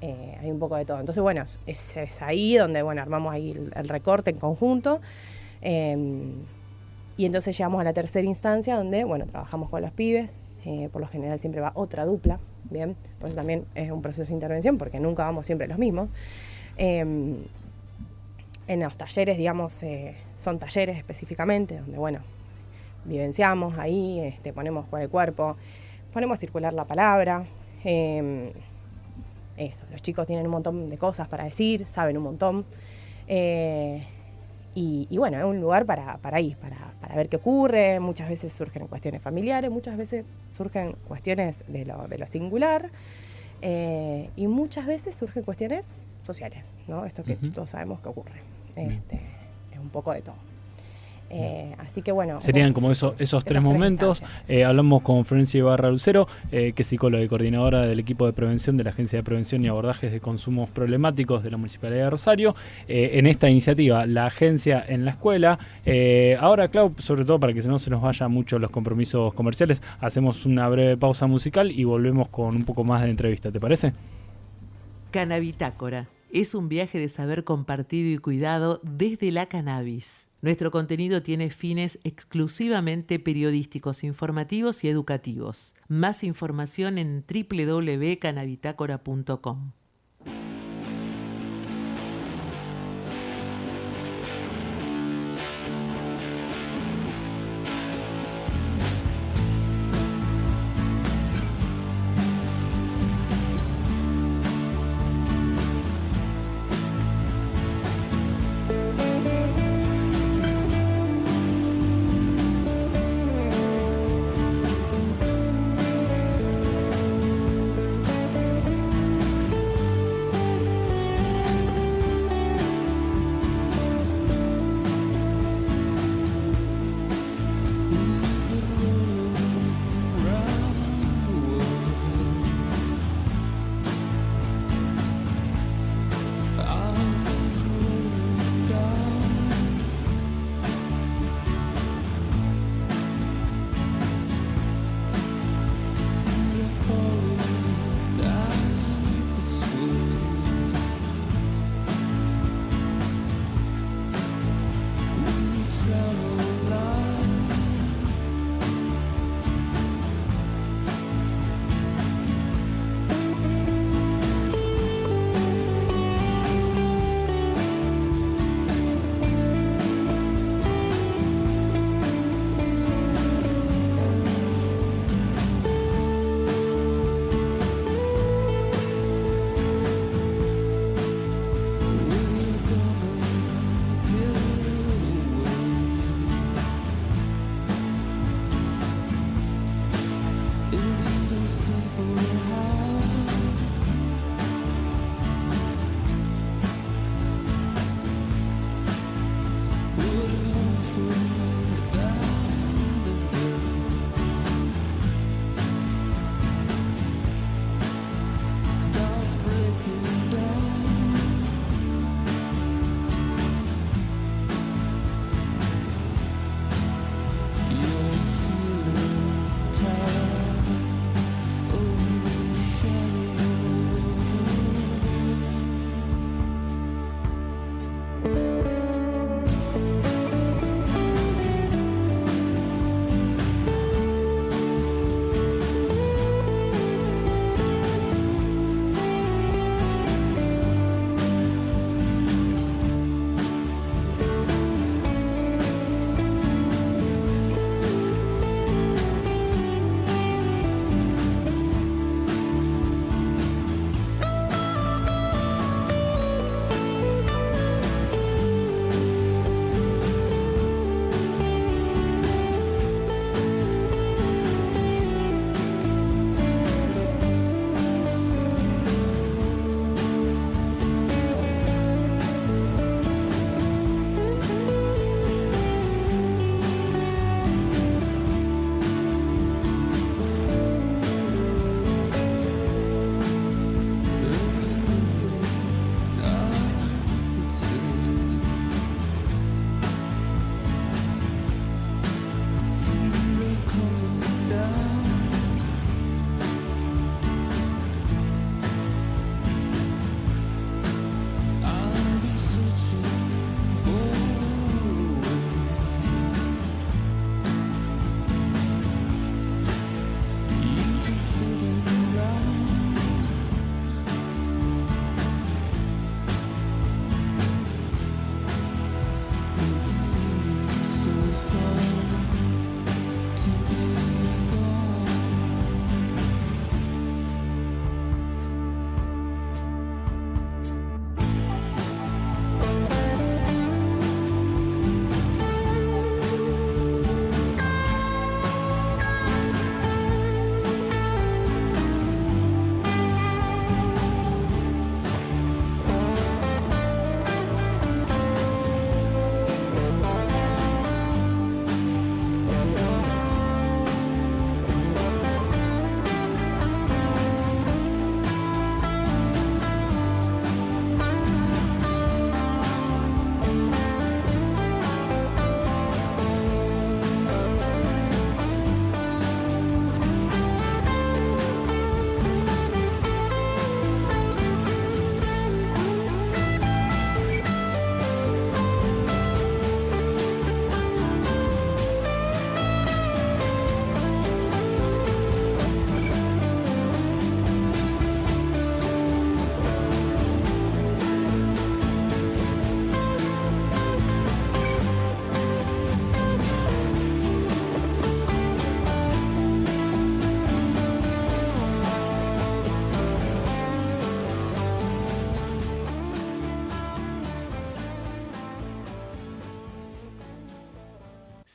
Hay un poco de todo. Entonces, bueno, es ahí donde, bueno, armamos ahí el recorte en conjunto. Y entonces llegamos a la tercera instancia donde, bueno, trabajamos con los pibes, por lo general siempre va otra dupla, ¿bien? Por eso también es un proceso de intervención, porque nunca vamos siempre los mismos. En los talleres, digamos, son talleres específicamente, donde, bueno, vivenciamos ahí, ponemos con el cuerpo, ponemos a circular la palabra, eso, los chicos tienen un montón de cosas para decir, saben un montón. Y bueno, es un lugar para ir, para ver qué ocurre. Muchas veces surgen cuestiones familiares, muchas veces surgen cuestiones de lo singular, y muchas veces surgen cuestiones sociales, ¿no? Esto que todos sabemos que ocurre. Es un poco de todo. Así que bueno. Serían como esos tres momentos. Hablamos con Florencia Ibarra Lucero, que es psicóloga y coordinadora del equipo de prevención de la Agencia de Prevención y Abordajes de Consumos Problemáticos de la Municipalidad de Rosario, en esta iniciativa, la agencia en la escuela. Ahora, Clau, sobre todo para que no se nos vayan mucho los compromisos comerciales, hacemos una breve pausa musical y volvemos con un poco más de entrevista, ¿te parece? Cannabitácora es un viaje de saber compartido y cuidado desde la cannabis. Nuestro contenido tiene fines exclusivamente periodísticos, informativos y educativos. Más información en www.cannabitácora.com.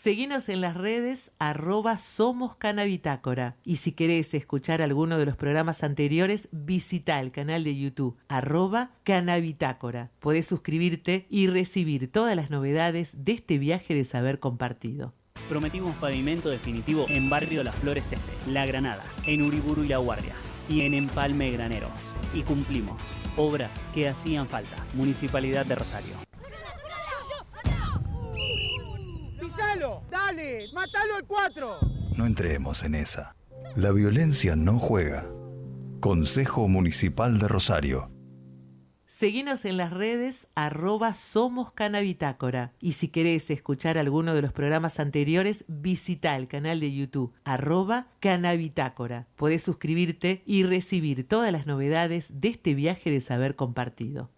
Seguinos en las redes @Somos Canabitácora. Y si querés escuchar alguno de los programas anteriores, visita el canal de YouTube @Canabitácora. Podés suscribirte y recibir todas las novedades de este viaje de saber compartido. Prometimos pavimento definitivo en Barrio Las Flores Este, La Granada, en Uriburu y La Guardia y en Empalme Graneros. Y cumplimos. Obras que hacían falta. Municipalidad de Rosario. ¡Pisalo! ¡Dale! ¡Matalo al 4! No entremos en esa. La violencia no juega. Consejo Municipal de Rosario. Seguinos en las redes @Somos Canabitácora. Y si querés escuchar alguno de los programas anteriores, visita el canal de YouTube @Canabitácora. Podés suscribirte y recibir todas las novedades de este viaje de saber compartido.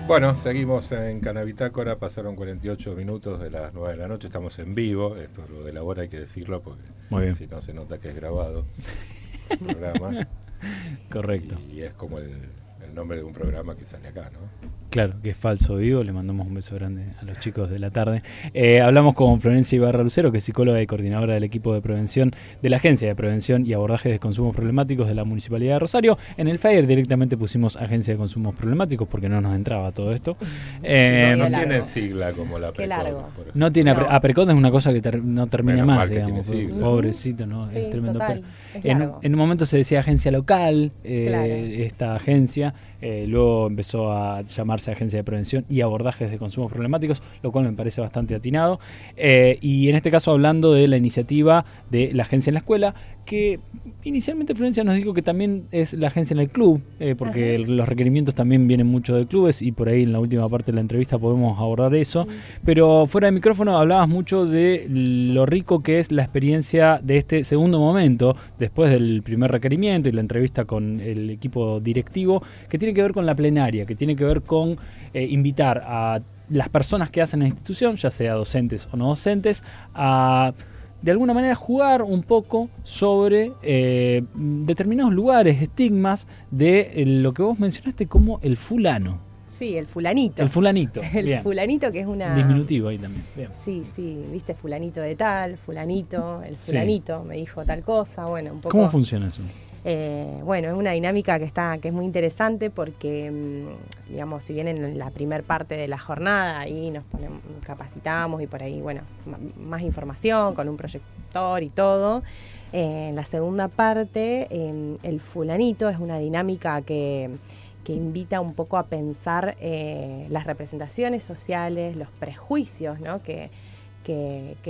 Bueno, seguimos en Canabitácora, pasaron 48 minutos de las 9 de la noche, estamos en vivo, esto lo de la hora hay que decirlo porque si no se nota que es grabado el programa. Correcto. Y es como el nombre de un programa que sale acá, ¿no? Claro, que es falso vivo. Le mandamos un beso grande a los chicos de la tarde. Hablamos con Florencia Ibarra Lucero, que es psicóloga y coordinadora del equipo de prevención de la Agencia de Prevención y Abordaje de Consumos Problemáticos de la Municipalidad de Rosario. En el flyer directamente pusimos Agencia de Consumos Problemáticos porque no nos entraba todo esto. No tiene sigla como la Precod. No tiene. Aprecod es una cosa que no termina menos más, mal que digamos. tiene Pobrecito, ¿no? Sí, es tremendo. total, Pero en un momento se decía agencia local, Claro. esta agencia. Luego empezó a llamarse Agencia de Prevención y Abordajes de Consumos Problemáticos, lo cual me parece bastante atinado. Y en este caso hablando de la iniciativa de la agencia en la escuela, que inicialmente Florencia nos dijo que también es la agencia en el club, porque los requerimientos también vienen mucho de clubes y por ahí en la última parte de la entrevista podemos abordar eso. Pero fuera de micrófono hablabas mucho de lo rico que es la experiencia de este segundo momento, después del primer requerimiento y la entrevista con el equipo directivo, que tiene que ver con la plenaria, que tiene que ver con invitar a las personas que hacen la institución, ya sea docentes o no docentes, a de alguna manera jugar un poco sobre determinados lugares, estigmas de lo que vos mencionaste como el fulano. Sí, el fulanito. El fulanito. El bien. Fulanito, que es una... Diminutivo ahí también. Bien. Sí, viste, fulanito de tal, fulanito, el fulanito me dijo tal cosa, bueno, un poco... ¿Cómo funciona eso? Bueno, es una dinámica que es muy interesante porque, digamos, si bien en la primer parte de la jornada ahí nos capacitamos y por ahí, bueno, más información con un proyector y todo, en la segunda parte el fulanito es una dinámica que invita un poco a pensar las representaciones sociales, los prejuicios, ¿no? que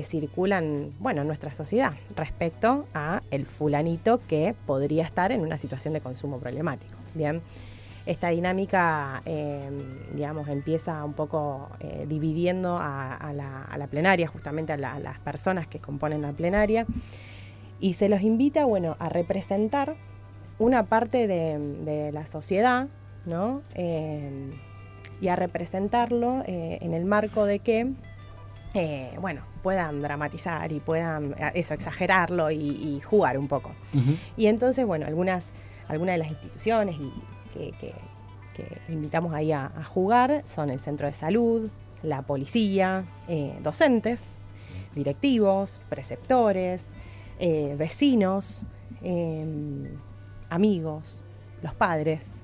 circulan, bueno, en nuestra sociedad respecto a el fulanito que podría estar en una situación de consumo problemático. Bien, esta dinámica, digamos, empieza un poco dividiendo a la plenaria, justamente a las personas que componen la plenaria, y se los invita, bueno, a representar una parte de la sociedad, ¿no? Y a representarlo en el marco de que bueno, puedan dramatizar y puedan exagerarlo y jugar un poco. Y entonces, bueno, algunas de las instituciones que invitamos ahí a jugar son el centro de salud, la policía, docentes, directivos, preceptores, vecinos, amigos, los padres.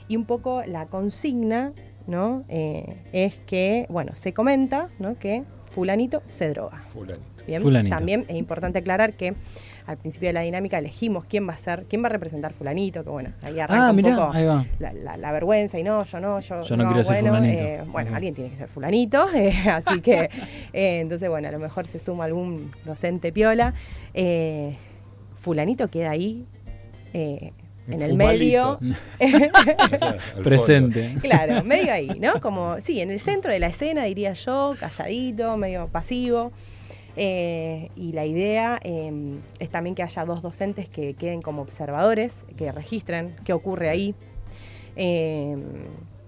Y un poco la consigna, ¿no? Es que, bueno, se comenta, ¿no? Que fulanito se droga. Bien. Fulanito. También es importante aclarar que al principio de la dinámica elegimos quién va a representar fulanito, que bueno, ahí arranca un poco la vergüenza y yo no quiero ser fulanito. Bueno, alguien tiene que ser fulanito, así que entonces bueno, a lo mejor se suma algún docente piola, fulanito queda ahí en el medio. Presente. Claro, medio ahí, ¿no? Como, sí, en el centro de la escena, diría yo, calladito, medio pasivo. Y la idea es también que haya dos docentes que queden como observadores, que registren qué ocurre ahí.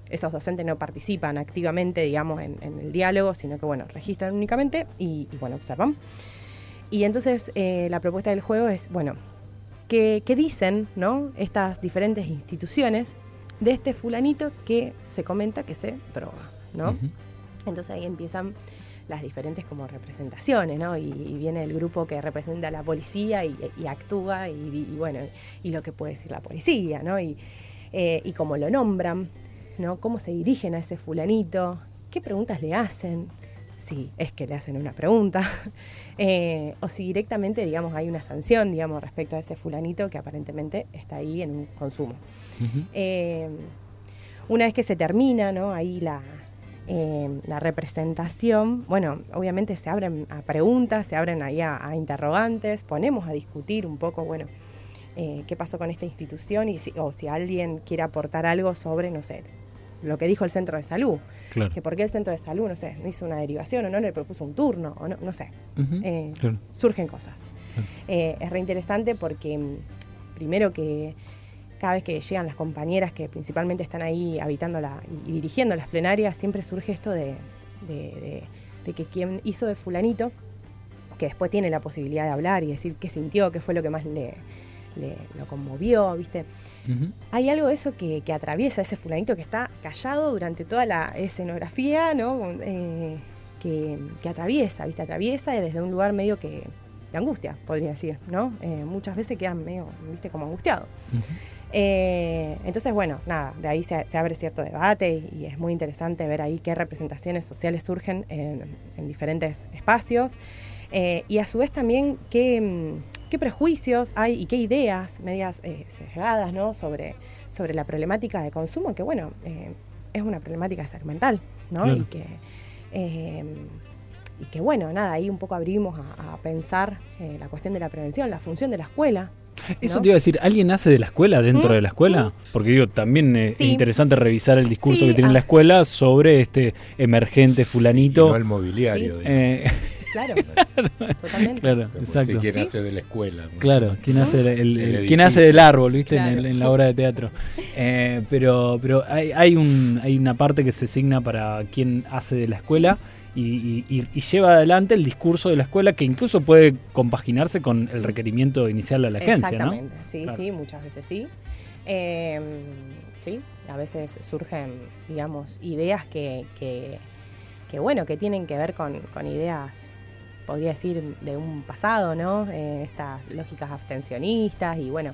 Esos docentes no participan activamente, digamos, en el diálogo, sino que, bueno, registran únicamente y bueno, observan. Y entonces la propuesta del juego es, bueno, qué dicen, ¿no?, estas diferentes instituciones de este fulanito que se comenta que se droga, ¿no? Ujú. Entonces ahí empiezan las diferentes como representaciones, ¿no? Y viene el grupo que representa a la policía y actúa y bueno, y lo que puede decir la policía, ¿no? Y cómo lo nombran, ¿no? Cómo se dirigen a ese fulanito, qué preguntas le hacen, si es que le hacen una pregunta, o si directamente, digamos, hay una sanción, digamos, respecto a ese fulanito que aparentemente está ahí en un consumo. Ujú. Una vez que se termina, ¿no?, ahí la representación, bueno, obviamente se abren a preguntas, se abren ahí a interrogantes, ponemos a discutir un poco, bueno, qué pasó con esta institución o si alguien quiere aportar algo sobre, no sé, lo que dijo el centro de salud. Claro. Que por qué el centro de salud, no sé, no hizo una derivación o no le propuso un turno, o no sé. Ujú. Claro. Surgen cosas. Es reinteresante porque, primero que cada vez que llegan las compañeras que principalmente están ahí habitando y dirigiendo las plenarias, siempre surge esto de que quien hizo de fulanito, que después tiene la posibilidad de hablar y decir qué sintió, qué fue lo que más lo conmovió, ¿viste? Ujú. Hay algo de eso que atraviesa ese fulanito que está callado durante toda la escenografía, ¿no? Que atraviesa, ¿viste? Atraviesa desde un lugar medio que de angustia, podría decir, ¿no? Muchas veces quedan medio, ¿viste?, como angustiado. Ujú. Entonces, bueno, nada, de ahí se abre cierto debate y es muy interesante ver ahí qué representaciones sociales surgen en diferentes espacios y a su vez también qué prejuicios hay y qué ideas medias sesgadas, ¿no?, sobre la problemática de consumo, que bueno, es una problemática de salud mental, ¿no? Claro. Y que bueno, nada, ahí un poco abrimos a pensar la cuestión de la prevención, la función de la escuela. Eso ¿no? te iba a decir, ¿alguien hace de la escuela dentro de la escuela? Porque digo, también es Sí. interesante revisar el discurso Sí, que tiene la escuela sobre este emergente Y fulanito. no el mobiliario. Sí. digamos. Claro, totalmente. Claro, Como exacto. Si quien Sí. hace de la escuela. ¿no? Claro, ¿quién hace El quién hace edificio. del árbol, viste, Claro. en la obra de teatro? Pero hay una parte que se asigna para quien hace de la escuela y lleva adelante el discurso de la escuela, que incluso puede compaginarse con el requerimiento inicial de la agencia, ¿no? Exactamente, sí, Claro. sí, muchas veces sí. Sí, a veces surgen, digamos, ideas que bueno, que tienen que ver con ideas, podría decir, de un pasado, ¿no? Estas lógicas abstencionistas y bueno,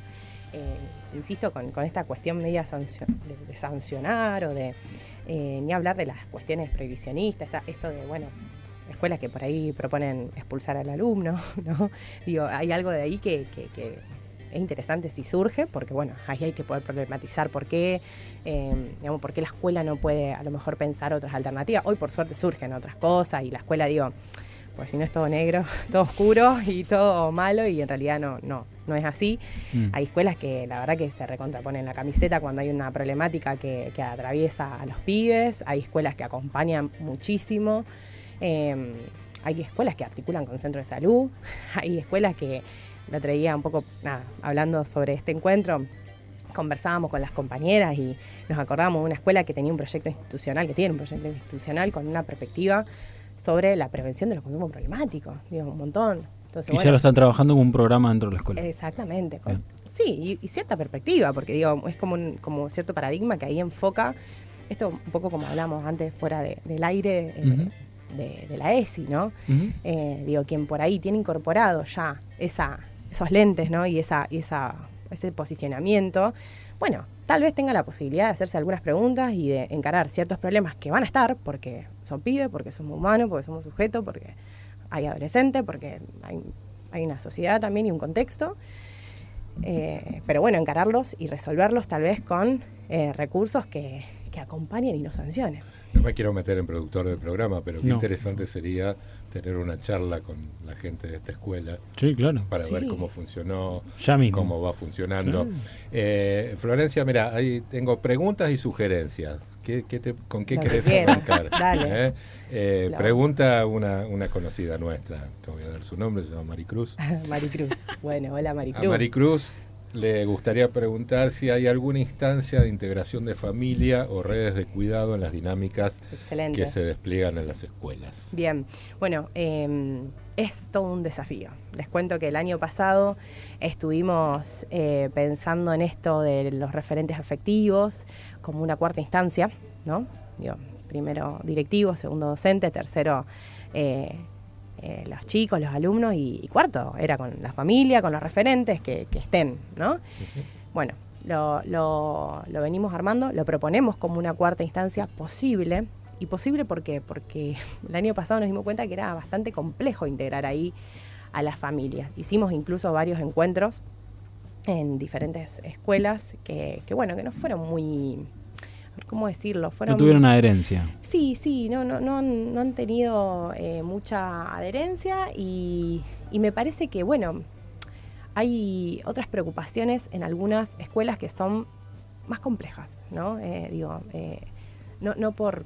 insisto, con esta cuestión media de sancionar o de ni hablar de las cuestiones prohibicionistas, esto de, bueno, escuelas que por ahí proponen expulsar al alumno, ¿no? Digo, hay algo de ahí que es interesante si surge, porque bueno, ahí hay que poder problematizar por qué, digamos, por qué la escuela no puede a lo mejor pensar otras alternativas. Hoy por suerte surgen otras cosas y la escuela, digo, pues si no es todo negro, todo oscuro y todo malo, y en realidad no es así. Hay escuelas que la verdad que se recontraponen la camiseta cuando hay una problemática que atraviesa a los pibes, hay escuelas que acompañan muchísimo, hay escuelas que articulan con centros de salud, hay escuelas que el otro día un poco, hablando sobre este encuentro, conversábamos con las compañeras y nos acordábamos de una escuela que tenía un proyecto institucional, que tiene un proyecto institucional con una perspectiva sobre la prevención de los consumos problemáticos, digo, un montón. Entonces, Y ya lo están trabajando como un programa dentro de la escuela. Exactamente. Bien. Sí, y cierta perspectiva, porque digo, es como cierto paradigma que ahí enfoca, esto un poco como hablamos antes fuera del aire, Ujú. de la ESI, ¿no? Ujú. Digo, quien por ahí tiene incorporado ya esos lentes, ¿no? Y ese posicionamiento, bueno, tal vez tenga la posibilidad de hacerse algunas preguntas y de encarar ciertos problemas que van a estar, porque son pibes, porque somos humanos, porque somos sujetos, porque hay adolescentes, porque hay una sociedad también y un contexto. Pero bueno, encararlos y resolverlos tal vez con recursos que acompañen y no sancionen. No me quiero meter en productor del programa, pero qué No. interesante sería tener una charla con la gente de esta escuela Sí, claro. para Sí. ver cómo funcionó, Ya mismo. cómo va funcionando. Florencia, mira, ahí tengo preguntas y sugerencias. ¿Con qué Lo que querés quieras. arrancar? Dale. Claro. Pregunta una conocida nuestra, te voy a dar su nombre, se llama Maricruz. Maricruz. Bueno, hola Maricruz. A Maricruz le gustaría preguntar si hay alguna instancia de integración de familia o redes de cuidado en las dinámicas Excelente. que se despliegan en las escuelas. Bien, bueno, es todo un desafío. Les cuento que el año pasado estuvimos pensando en esto de los referentes afectivos como una cuarta instancia, ¿no? Digo, primero directivo, segundo docente, tercero los chicos, los alumnos y cuarto era con la familia, con los referentes que estén, ¿no? Uh-huh. Bueno, lo venimos armando, lo proponemos como una cuarta instancia posible. ¿Y posible por qué? Porque el año pasado nos dimos cuenta que era bastante complejo integrar ahí a las familias. Hicimos incluso varios encuentros en diferentes escuelas que no fueron muy... ¿Cómo decirlo? No tuvieron adherencia. Sí, no han tenido mucha adherencia y me parece que, hay otras preocupaciones en algunas escuelas que son más complejas, ¿no? No por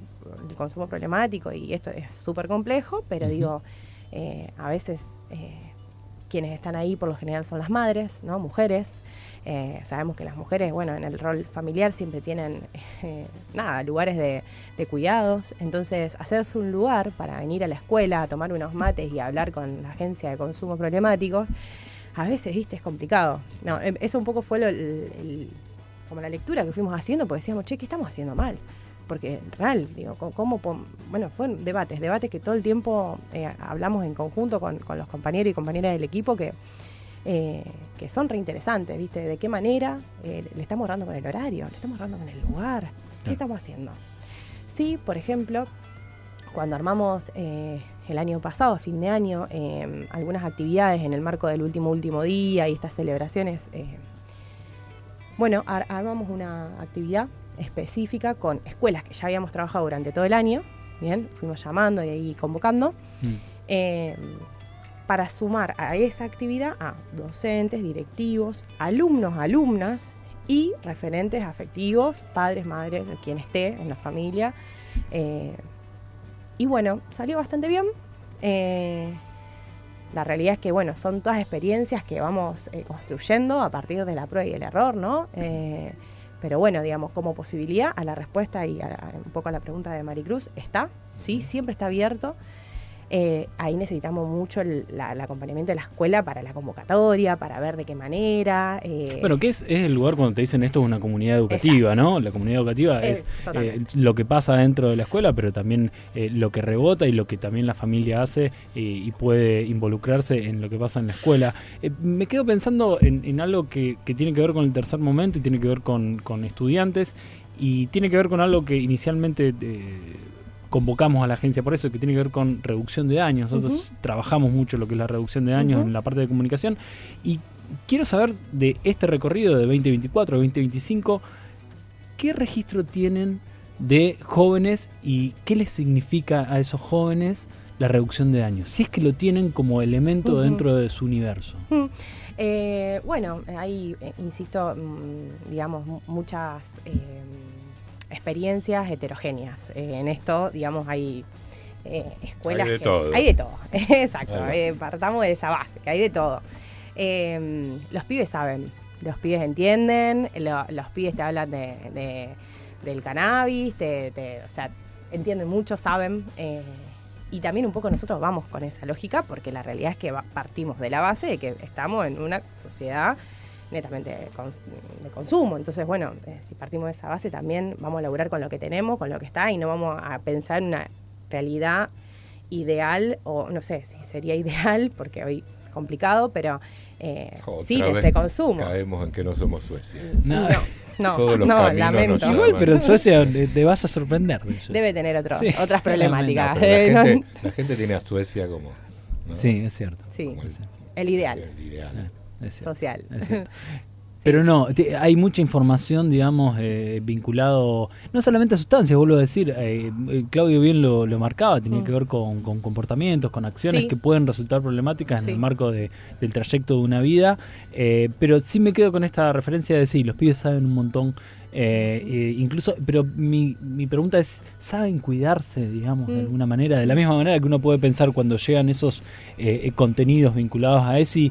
el consumo problemático, y esto es súper complejo, pero a veces quienes están ahí por lo general son las madres, ¿no? Mujeres. Sabemos que las mujeres, en el rol familiar siempre tienen lugares de cuidados. Entonces, hacerse un lugar para venir a la escuela a tomar unos mates y hablar con la agencia de consumos problemáticos, a veces, es complicado. No, eso un poco fue como la lectura que fuimos haciendo, porque decíamos, ¿qué estamos haciendo mal? Porque en real, fueron debates que todo el tiempo hablamos en conjunto con los compañeros y compañeras del equipo que son reinteresantes, ¿viste? De qué manera le estamos ahorrando con el horario, le estamos ahorrando con el lugar, ¿qué estamos haciendo? Sí, por ejemplo, cuando armamos el año pasado, a fin de año, algunas actividades en el marco del último día y estas celebraciones, armamos una actividad específica con escuelas que ya habíamos trabajado durante todo el año, bien, fuimos llamando y ahí convocando, para sumar a esa actividad a docentes, directivos, alumnos, alumnas y referentes afectivos, padres, madres, quien esté en la familia. Salió bastante bien. La realidad es que, son todas experiencias que vamos construyendo a partir de la prueba y el error, ¿no? Pero como posibilidad a la respuesta y un poco a la pregunta de Maricruz, sí, siempre está abierto. Ahí necesitamos mucho el acompañamiento de la escuela para la convocatoria, para ver de qué manera. ¿Qué es el lugar cuando te dicen esto es una comunidad educativa? Exacto. ¿No? La comunidad educativa es lo que pasa dentro de la escuela, pero también lo que rebota y lo que también la familia hace y puede involucrarse en lo que pasa en la escuela. Me quedo pensando en algo que tiene que ver con el tercer momento y tiene que ver con estudiantes y tiene que ver con algo que inicialmente... convocamos a la agencia por eso, que tiene que ver con reducción de daños. Nosotros trabajamos mucho lo que es la reducción de daños en la parte de comunicación y quiero saber de este recorrido de 2024 a 2025, ¿qué registro tienen de jóvenes y qué les significa a esos jóvenes la reducción de daños? Si es que lo tienen como elemento dentro de su universo. Hay, insisto, muchas... experiencias heterogéneas. En esto, hay escuelas hay de todo. Hay de todo, exacto. Partamos de esa base, que hay de todo. Los pibes saben, los pibes entienden, los pibes te hablan del cannabis, entienden mucho, saben. Y también un poco nosotros vamos con esa lógica, porque la realidad es que partimos de la base de que estamos en una sociedad netamente de consumo. Entonces, si partimos de esa base también vamos a laburar con lo que tenemos, con lo que está, y no vamos a pensar en una realidad ideal, o no sé si sería ideal, porque hoy es complicado, pero sí, de consumo. Caemos en que no somos Suecia. No, Todos los caminos lamento. Igual, pero Suecia te vas a sorprender. Debe tener otras problemáticas. La gente tiene a Suecia como... ¿no? Sí, es cierto. Sí, el ideal. El ideal. Es cierto, social. Es cierto. Pero no, hay mucha información, vinculado no solamente a sustancias, vuelvo a decir, Claudio bien lo marcaba, tenía que ver con comportamientos, con acciones que pueden resultar problemáticas en el marco del trayecto de una vida, pero sí me quedo con esta referencia de los pibes saben un montón, incluso, pero mi pregunta es, ¿saben cuidarse, de alguna manera? De la misma manera que uno puede pensar cuando llegan esos contenidos vinculados a ESI,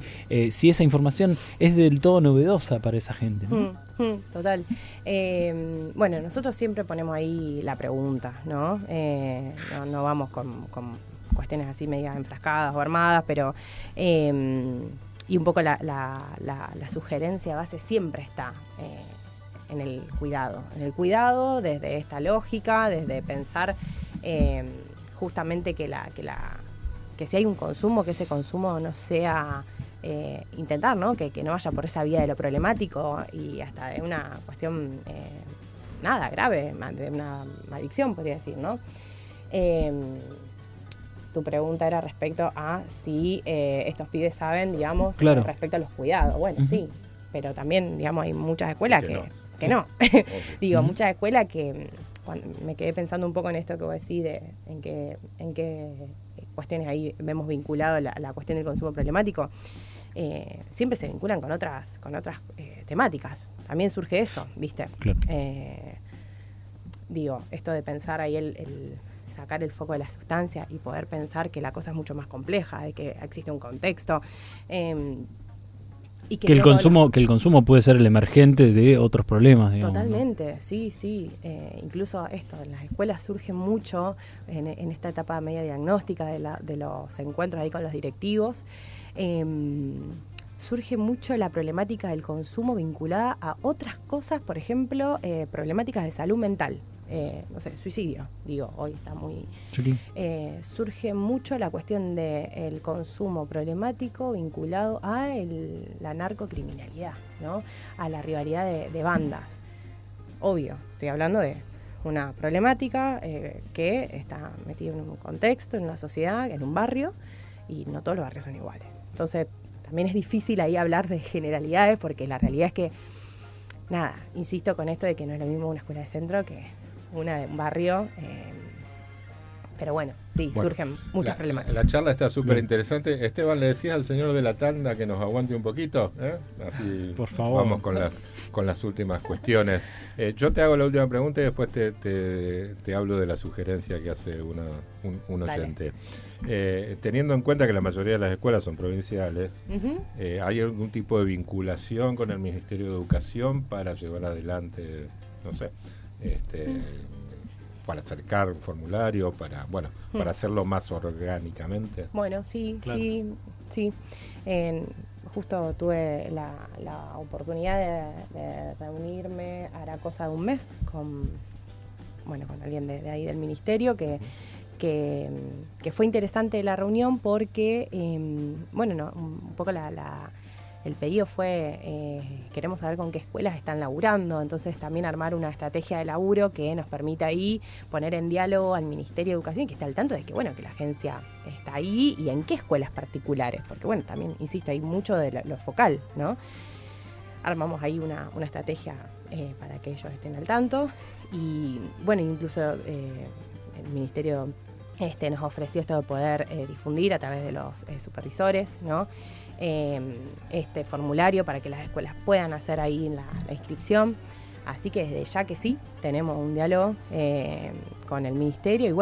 si esa información es del todo novedosa para esa gente, ¿no? Total. Nosotros siempre ponemos ahí la pregunta, ¿no? No vamos con cuestiones así medias enfrascadas o armadas, pero y un poco la sugerencia base siempre está en el cuidado desde esta lógica, desde pensar justamente que si hay un consumo, que ese consumo no sea intentar, ¿no? Que no vaya por esa vía de lo problemático y hasta de una cuestión grave, de una adicción, podría decir, ¿no? Tu pregunta era respecto a si estos pibes saben, digamos, claro, respecto a los cuidados. Bueno, sí, pero también, digamos, hay muchas escuelas que no. Digo, muchas escuelas que me quedé pensando un poco en esto que vos decís, en qué cuestiones ahí vemos vinculado la cuestión del consumo problemático. Siempre se vinculan con otras temáticas. También surge eso, ¿viste? Claro. Digo, esto de pensar ahí el sacar el foco de la sustancia y poder pensar que la cosa es mucho más compleja, de que existe un contexto. Y que el consumo puede ser el emergente de otros problemas, digamos. Totalmente, ¿no? Sí. Incluso esto, en las escuelas surge mucho, en esta etapa media diagnóstica de los encuentros ahí con los directivos, surge mucho la problemática del consumo vinculada a otras cosas, por ejemplo, problemáticas de salud mental. No sé, suicidio, digo, hoy está muy... surge mucho la cuestión del consumo problemático vinculado a la narcocriminalidad, ¿no? A la rivalidad de bandas. Obvio, estoy hablando de una problemática que está metida en un contexto, en una sociedad, en un barrio, y no todos los barrios son iguales. Entonces, también es difícil ahí hablar de generalidades, porque la realidad es que, insisto con esto de que no es lo mismo una escuela de centro que una de un barrio, pero bueno, surgen muchas problemáticas. La charla está súper interesante. Esteban, ¿le decías al señor de la tanda que nos aguante un poquito? Así por favor. Vamos con las últimas cuestiones. Yo te hago la última pregunta y después te hablo de la sugerencia que hace un oyente. Teniendo en cuenta que la mayoría de las escuelas son provinciales, ¿hay algún tipo de vinculación con el Ministerio de Educación para llevar adelante, no sé, para acercar un formulario, para hacerlo más orgánicamente? Bueno, sí, claro. Sí. Justo tuve la oportunidad de reunirme, hará cosa de un mes, con alguien de ahí del ministerio, que fue interesante la reunión porque, un poco el pedido fue, queremos saber con qué escuelas están laburando, entonces también armar una estrategia de laburo que nos permita ahí poner en diálogo al Ministerio de Educación, que está al tanto de que la agencia está ahí y en qué escuelas particulares, porque también, insisto, hay mucho de lo focal, ¿no? Armamos ahí una estrategia para que ellos estén al tanto y, incluso el Ministerio nos ofreció esto de poder difundir a través de los supervisores, ¿no? Este formulario para que las escuelas puedan hacer ahí la inscripción. Así que desde ya que sí, tenemos un diálogo con el ministerio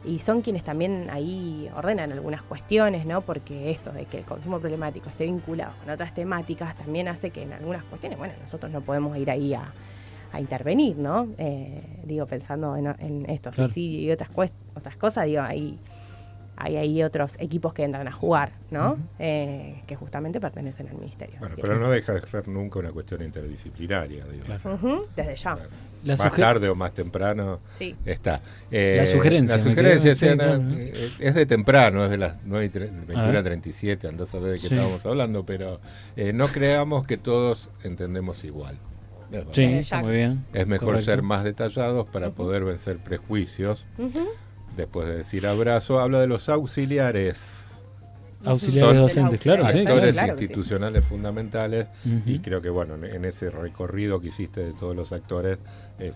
y son quienes también ahí ordenan algunas cuestiones, ¿no? Porque esto de que el consumo problemático esté vinculado con otras temáticas también hace que en algunas cuestiones, nosotros no podemos ir ahí a intervenir, ¿no? Pensando en esto, claro, suicidio y otras cosas, hay ahí otros equipos que entran a jugar, ¿no? Que justamente pertenecen al ministerio. Bueno, pero no deja de ser nunca una cuestión interdisciplinaria, claro. Desde ya. Claro. Más tarde o más temprano está. La sugerencia es de temprano, es de las 21:37, andás a ver de qué estábamos hablando, pero no creamos que todos entendemos igual. Sí, está muy bien. Es mejor ser más detallados para poder vencer prejuicios. Después de decir abrazo, habla de los auxiliares. Auxiliares docentes, claro. Actores institucionales fundamentales. Y creo que, en ese recorrido que hiciste de todos los actores,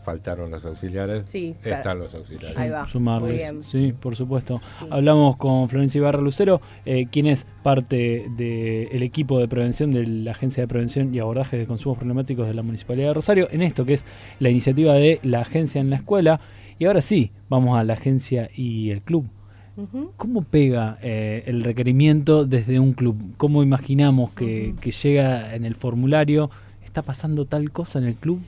faltaron los auxiliares. Sí, están los auxiliares. Ahí va. Sumarles. Sí, por supuesto. Sí. Hablamos con Florencia Ibarra Lucero, quien es parte del equipo de prevención de la Agencia de Prevención y Abordaje de Consumos Problemáticos de la Municipalidad de Rosario, en esto que es la iniciativa de la agencia en la escuela. Y ahora sí, vamos a la agencia y el club. ¿Cómo pega el requerimiento desde un club? ¿Cómo imaginamos que llega en el formulario? ¿Está pasando tal cosa en el club?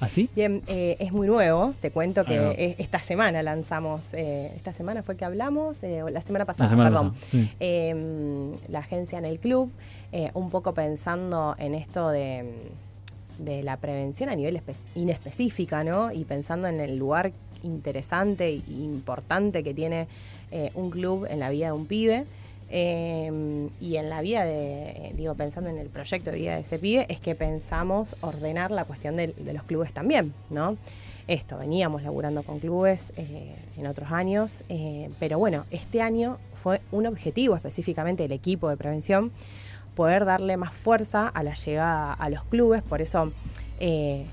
¿Así? Bien, es muy nuevo, te cuento que esta semana lanzamos, esta semana fue que hablamos, la semana pasada, perdón, sí. La agencia en el club, un poco pensando en esto de la prevención a nivel inespecífica, ¿no? Y pensando en el lugar interesante e importante que tiene un club en la vida de un pibe. Y en la vida pensando en el proyecto de vida de ese pibe, es que pensamos ordenar la cuestión de los clubes también, ¿no? Veníamos laburando con clubes en otros años, pero bueno, este año fue un objetivo específicamente del equipo de prevención, poder darle más fuerza a la llegada a los clubes, por eso es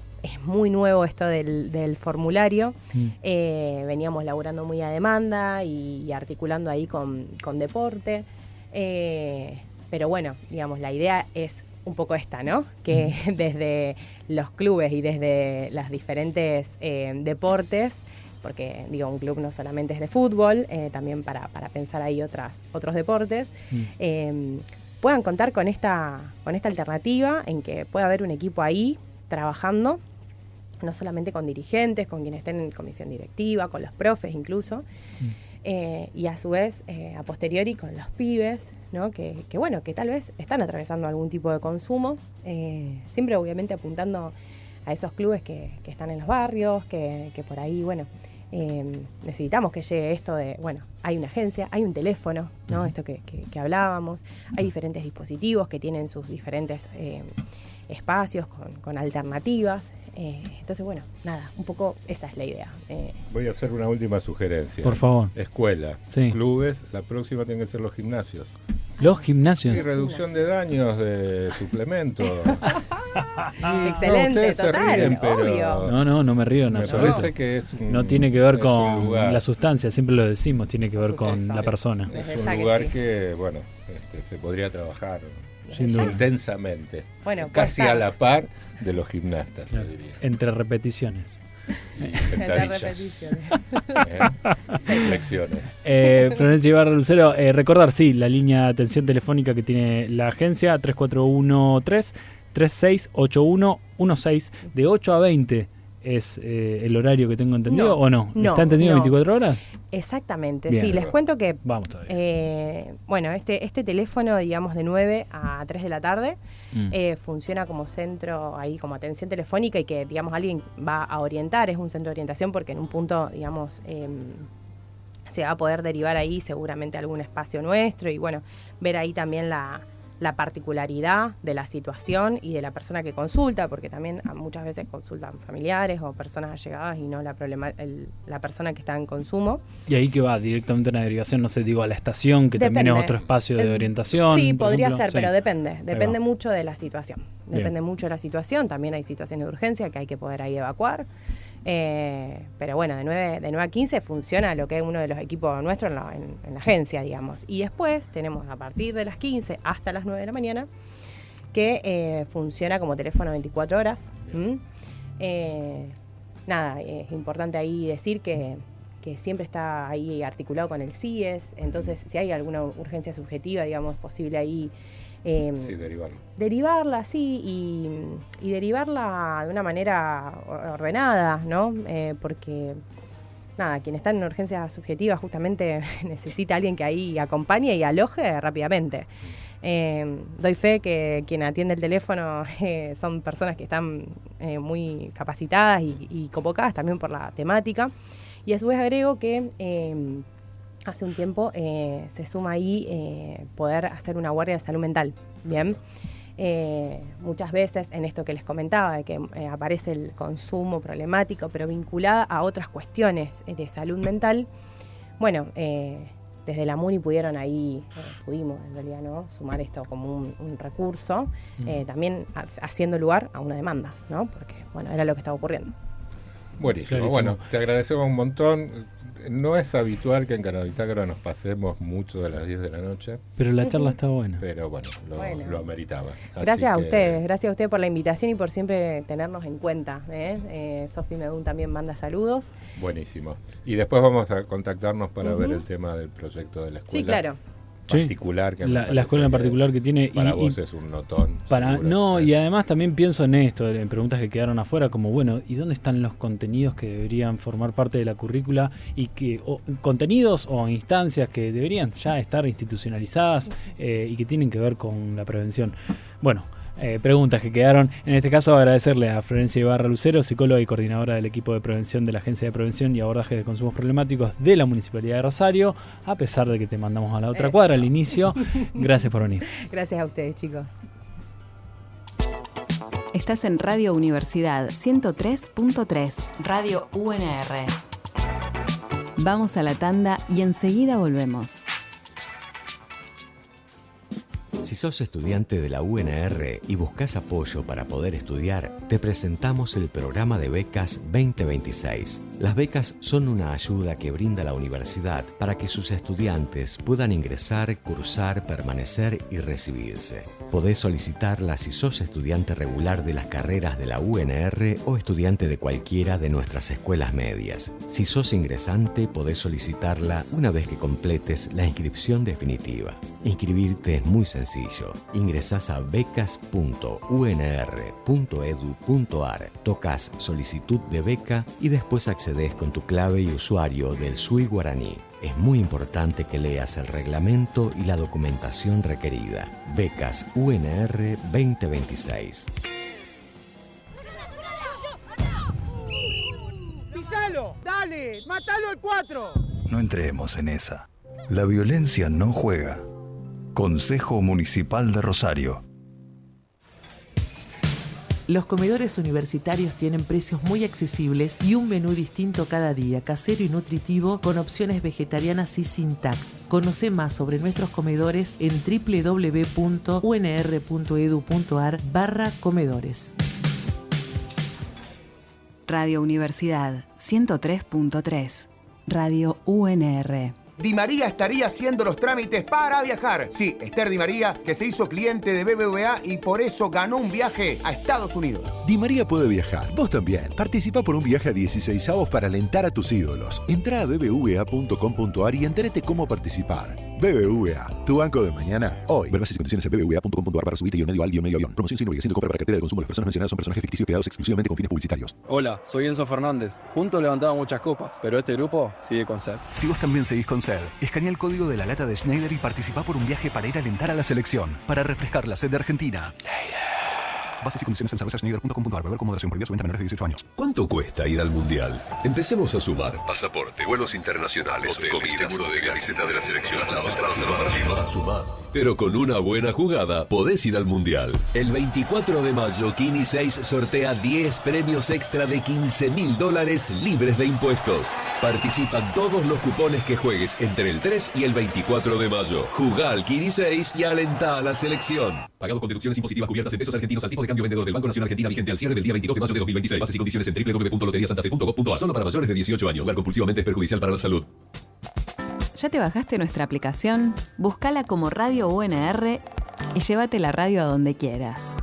muy nuevo esto del formulario. Veníamos laburando muy a demanda y articulando ahí con deporte. Pero bueno, digamos, la idea es un poco esta, ¿no? Que desde los clubes y desde las diferentes deportes, porque digo, un club no solamente es de fútbol, también para pensar ahí otros deportes, puedan contar con esta alternativa en que pueda haber un equipo ahí trabajando, no solamente con dirigentes, con quienes estén en comisión directiva, con los profes incluso, y a su vez, a posteriori, con los pibes, ¿no? Que tal vez están atravesando algún tipo de consumo, siempre obviamente apuntando a esos clubes que están en los barrios, que por ahí, necesitamos que llegue esto de, hay una agencia, hay un teléfono, ¿no? Esto que hablábamos, hay diferentes dispositivos que tienen sus diferentes espacios con alternativas. Entonces, un poco esa es la idea. Voy a hacer una última sugerencia. Por favor. Escuela, clubes, la próxima tienen que ser los gimnasios. Los gimnasios. Y reducción de daños de suplementos. Excelente, ustedes total, se ríen, pero obvio. No me río en me absoluto. parece que es no tiene que ver con la sustancia, siempre lo decimos, tiene que ver con la persona. Es un lugar que, se podría trabajar intensamente, casi a la par de los gimnastas, claro, yo diría. Entre repeticiones. Y sentadillas. Flexiones. Florencia Ibarra Lucero, recordar, la línea de atención telefónica que tiene la agencia, 3413-368116, de 8 a 20 es el horario que tengo entendido, ¿o no? ¿Está entendido 24 horas? Exactamente, Bien. sí, les cuento que vamos todavía. Este teléfono, digamos, de 9 a 3 de la tarde, funciona como centro, ahí como atención telefónica, y que, digamos, alguien va a orientar, es un centro de orientación, porque en un punto, digamos, se va a poder derivar ahí seguramente algún espacio nuestro, y ver ahí también la particularidad de la situación y de la persona que consulta, porque también muchas veces consultan familiares o personas allegadas y no la persona que está en consumo. Y ahí que va directamente una derivación, a la estación, que también es otro espacio de orientación. Sí, podría ser, pero depende mucho de la situación. Depende mucho de la situación, también hay situaciones de urgencia que hay que poder ahí evacuar. Pero de 9 a 15 funciona lo que es uno de los equipos nuestros en la agencia, digamos. Y después tenemos a partir de las 15 hasta las 9 de la mañana que funciona como teléfono 24 horas. Es importante ahí decir que siempre está ahí articulado con el CIES, entonces si hay alguna urgencia subjetiva, digamos, es posible ahí derivarla, y derivarla de una manera ordenada, ¿no? Porque quien está en urgencia subjetiva justamente necesita a alguien que ahí acompañe y aloje rápidamente. Doy fe que quien atiende el teléfono son personas que están muy capacitadas y convocadas también por la temática, y a su vez agrego que hace un tiempo se suma ahí poder hacer una guardia de salud mental. Bien, muchas veces en esto que les comentaba, de que aparece el consumo problemático, pero vinculada a otras cuestiones de salud mental, desde la MUNI pudimos en realidad, ¿no?, sumar esto como un recurso, también haciendo lugar a una demanda, ¿no?, porque era lo que estaba ocurriendo. Buenísimo. Bueno, te agradecemos un montón. No es habitual que en Canabitácora nos pasemos mucho de las 10 de la noche. Pero la charla está buena. Pero lo ameritaba. Gracias a ustedes por la invitación y por siempre tenernos en cuenta. Sofi Medún también manda saludos. Buenísimo. Y después vamos a contactarnos para ver el tema del proyecto de la escuela. Sí, claro. particular que la escuela en particular que tiene. Para vos es un notón. Y además también pienso en esto, en preguntas que quedaron afuera, como bueno, ¿y dónde están los contenidos que deberían formar parte de la currícula y contenidos o instancias que deberían ya estar institucionalizadas y que tienen que ver con la prevención? Bueno, preguntas que quedaron. En este caso, agradecerle a Florencia Ibarra Lucero, psicóloga y coordinadora del equipo de prevención de la Agencia de Prevención y Abordaje de Consumos Problemáticos de la Municipalidad de Rosario, a pesar de que te mandamos a la otra cuadra al inicio. Gracias por venir. Gracias a ustedes, chicos. Estás en Radio Universidad 103.3, Radio UNR. Vamos a la tanda y enseguida volvemos. Si sos estudiante de la UNR y buscas apoyo para poder estudiar, te presentamos el programa de becas 2026. Las becas son una ayuda que brinda la universidad para que sus estudiantes puedan ingresar, cursar, permanecer y recibirse. Podés solicitarla si sos estudiante regular de las carreras de la UNR o estudiante de cualquiera de nuestras escuelas medias. Si sos ingresante, podés solicitarla una vez que completes la inscripción definitiva. Inscribirte es muy sencillo. Ingresás a becas.unr.edu.ar, tocas solicitud de beca y después accedes con tu clave y usuario del SUI Guaraní. Es muy importante que leas el reglamento y la documentación requerida. Becas UNR 2026. ¡Pisalo! ¡Dale! ¡Matalo al 4! No entremos en esa. La violencia no juega. Consejo Municipal de Rosario. Los comedores universitarios tienen precios muy accesibles y un menú distinto cada día, casero y nutritivo, con opciones vegetarianas y sin TAC. Conoce más sobre nuestros comedores en www.unr.edu.ar/comedores. Radio Universidad 103.3, Radio UNR. Di María estaría haciendo los trámites para viajar. Sí, Esther Di María, que se hizo cliente de BBVA y por eso ganó un viaje a Estados Unidos. Di María puede viajar. Vos también. Participa por un viaje a 16avos para alentar a tus ídolos. Entrá a bbva.com.ar y entérate cómo participar. BBVA, tu banco de mañana, hoy. Ver bases y condiciones en bbva.com.ar/subite-medio-al-medio-avión. Promoción sin obligación de compra para cartera de consumo. Las personas mencionadas son personajes ficticios creados exclusivamente con fines publicitarios. Hola, soy Enzo Fernández. Juntos levantamos muchas copas, pero este grupo sigue con sed. Si vos también seguís con sed, escanea el código de la lata de Schneider y participá por un viaje para ir a alentar a la selección, para refrescar la sed de Argentina. Bases y condiciones en cervezaschneider.com.ar. Beber con moderación. Prohibida su venta a menores de 18 años. ¿Cuánto cuesta ir al Mundial? Empecemos a sumar. Pasaporte, vuelos internacionales, hoteles, seguro de camiseta de la selección. Sumar. Pero con una buena jugada podés ir al Mundial. El 24 de mayo, Kini 6 sortea 10 premios extra de $15.000 libres de impuestos. Participan todos los cupones que juegues entre el 3 y el 24 de mayo. Jugá al Kini 6 y alentá a la selección. Pagado con deducciones impositivas cubiertas en pesos argentinos al tipo de cambio vendedor del Banco Nacional Argentina vigente al cierre del día 22 de mayo de 2026. Bases y condiciones en www.loteriasantafe.gov.ar. Solo para mayores de 18 años. Jugar compulsivamente es perjudicial para la salud. ¿Ya te bajaste nuestra aplicación? Búscala como Radio UNR y llévate la radio a donde quieras.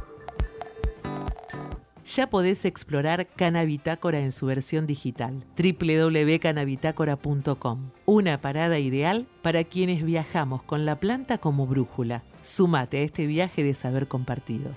Ya podés explorar Canabitácora en su versión digital, www.canabitácora.com. Una parada ideal para quienes viajamos con la planta como brújula. Sumate a este viaje de saber compartido.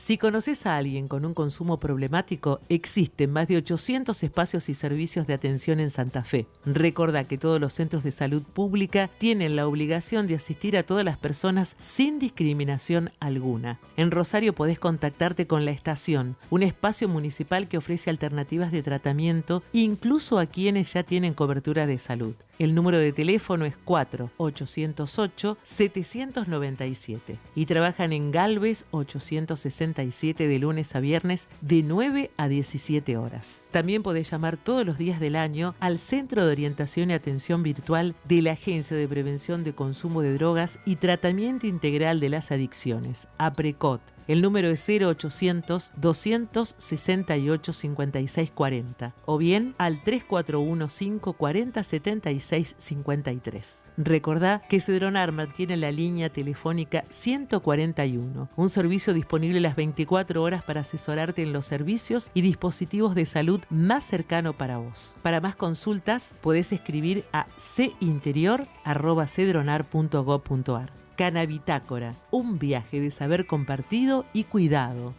Si conoces a alguien con un consumo problemático, existen más de 800 espacios y servicios de atención en Santa Fe. Recordá que todos los centros de salud pública tienen la obligación de asistir a todas las personas sin discriminación alguna. En Rosario podés contactarte con La Estación, un espacio municipal que ofrece alternativas de tratamiento incluso a quienes ya tienen cobertura de salud. El número de teléfono es 4-808-797 y trabajan en Galvez 867 de lunes a viernes de 9 a 17 horas. También podés llamar todos los días del año al Centro de Orientación y Atención Virtual de la Agencia de Prevención de Consumo de Drogas y Tratamiento Integral de las Adicciones, APRECOT. El número es 0800-268-5640 o bien al 3415-407653. Recordá que Cedronar mantiene la línea telefónica 141, un servicio disponible las 24 horas para asesorarte en los servicios y dispositivos de salud más cercano para vos. Para más consultas podés escribir a cinterior@cedronar.gov.ar. Canabitácora, un viaje de saber compartido y cuidado.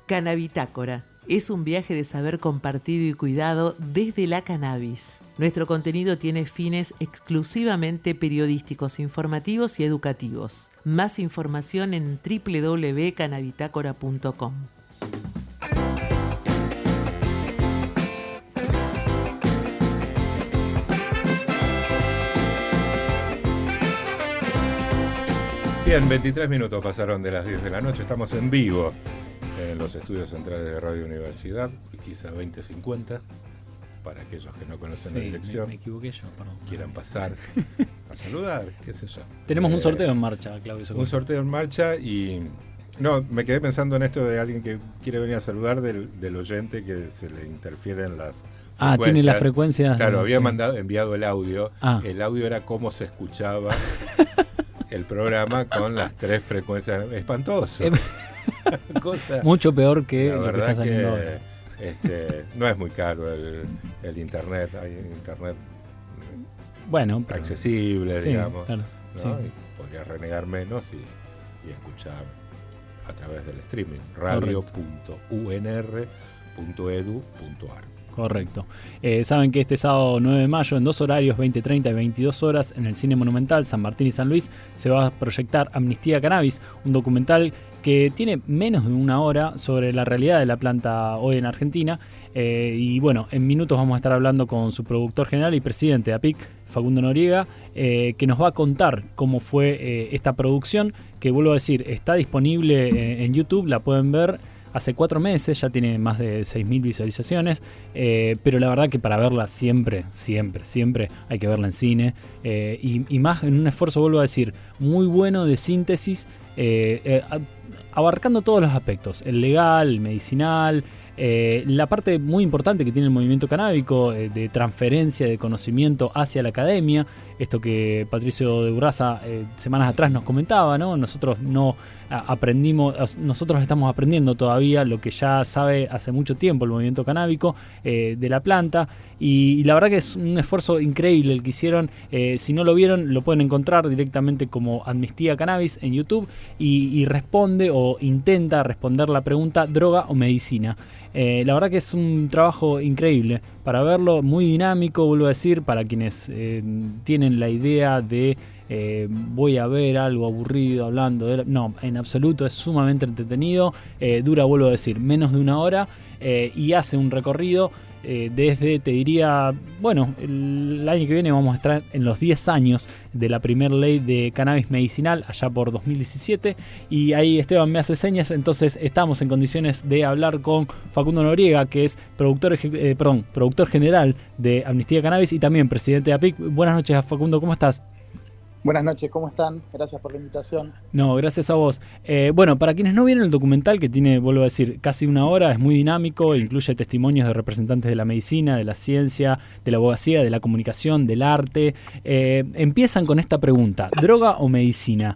Canabitácora. Es un viaje de saber compartido y cuidado desde la cannabis. Nuestro contenido tiene fines exclusivamente periodísticos, informativos y educativos. Más información en www.canabitácora.com. Bien, 23 minutos pasaron de las 10 de la noche. Estamos en vivo en los estudios centrales de Radio Universidad, quizá 2050, para aquellos que no conocen la dirección. Me equivoqué yo, perdón. Quieran pasar a saludar, qué sé yo. Tenemos un sorteo en marcha, Claudio. Un sorteo en marcha y... No, me quedé pensando en esto de alguien que quiere venir a saludar del oyente que se le interfieren las frecuencias. Tiene las frecuencias. Claro, había enviado el audio. El audio era cómo se escuchaba el programa con las 3 frecuencias. Espantoso. cosa. Mucho peor que la lo que está saliendo ahora. No es muy caro el internet, hay internet pero, accesible, sí, digamos, claro, ¿no? sí. Y podrías renegar menos y escuchar a través del streaming, radio.unr.edu.ar. Correcto. Saben que este sábado 9 de mayo, en 2 horarios, 20:30 y 22 horas, en el Cine Monumental San Martín y San Luis, se va a proyectar Amnistía Cannabis, un documental que tiene menos de una hora sobre la realidad de la planta hoy en Argentina. Y bueno, en minutos vamos a estar hablando con su productor general y presidente de APIC, Facundo Noriega, que nos va a contar cómo fue esta producción, que vuelvo a decir, está disponible en YouTube, la pueden ver. Hace 4 meses, ya tiene más de 6.000 visualizaciones, pero la verdad que para verla siempre hay que verla en cine, y más en un esfuerzo, vuelvo a decir, muy bueno de síntesis, abarcando todos los aspectos, el legal, el medicinal, la parte muy importante que tiene el movimiento canábico, de transferencia de conocimiento hacia la academia, esto que Patricio de Urraza semanas atrás nos comentaba, ¿no? Nosotros estamos aprendiendo todavía lo que ya sabe hace mucho tiempo el movimiento canábico de la planta, y la verdad que es un esfuerzo increíble el que hicieron. Si no lo vieron, lo pueden encontrar directamente como Amnistía Cannabis en YouTube, y responde o intenta responder la pregunta ¿droga o medicina? La verdad que es un trabajo increíble para verlo, muy dinámico, vuelvo a decir, para quienes tienen la idea de voy a ver algo aburrido hablando de... No, en absoluto, es sumamente entretenido, dura, vuelvo a decir, menos de una hora, y hace un recorrido desde, te diría, bueno, el año que viene vamos a estar en los 10 años de la primera ley de cannabis medicinal, allá por 2017, y ahí Esteban me hace señas, entonces estamos en condiciones de hablar con Facundo Noriega, que es productor general de Amnistía Cannabis y también presidente de APIC. Buenas noches, Facundo, ¿cómo estás? Buenas noches, ¿cómo están? Gracias por la invitación. No, gracias a vos. Bueno, para quienes no vieron el documental, que tiene, vuelvo a decir, casi una hora, es muy dinámico, incluye testimonios de representantes de la medicina, de la ciencia, de la abogacía, de la comunicación, del arte. Empiezan con esta pregunta, ¿droga o medicina?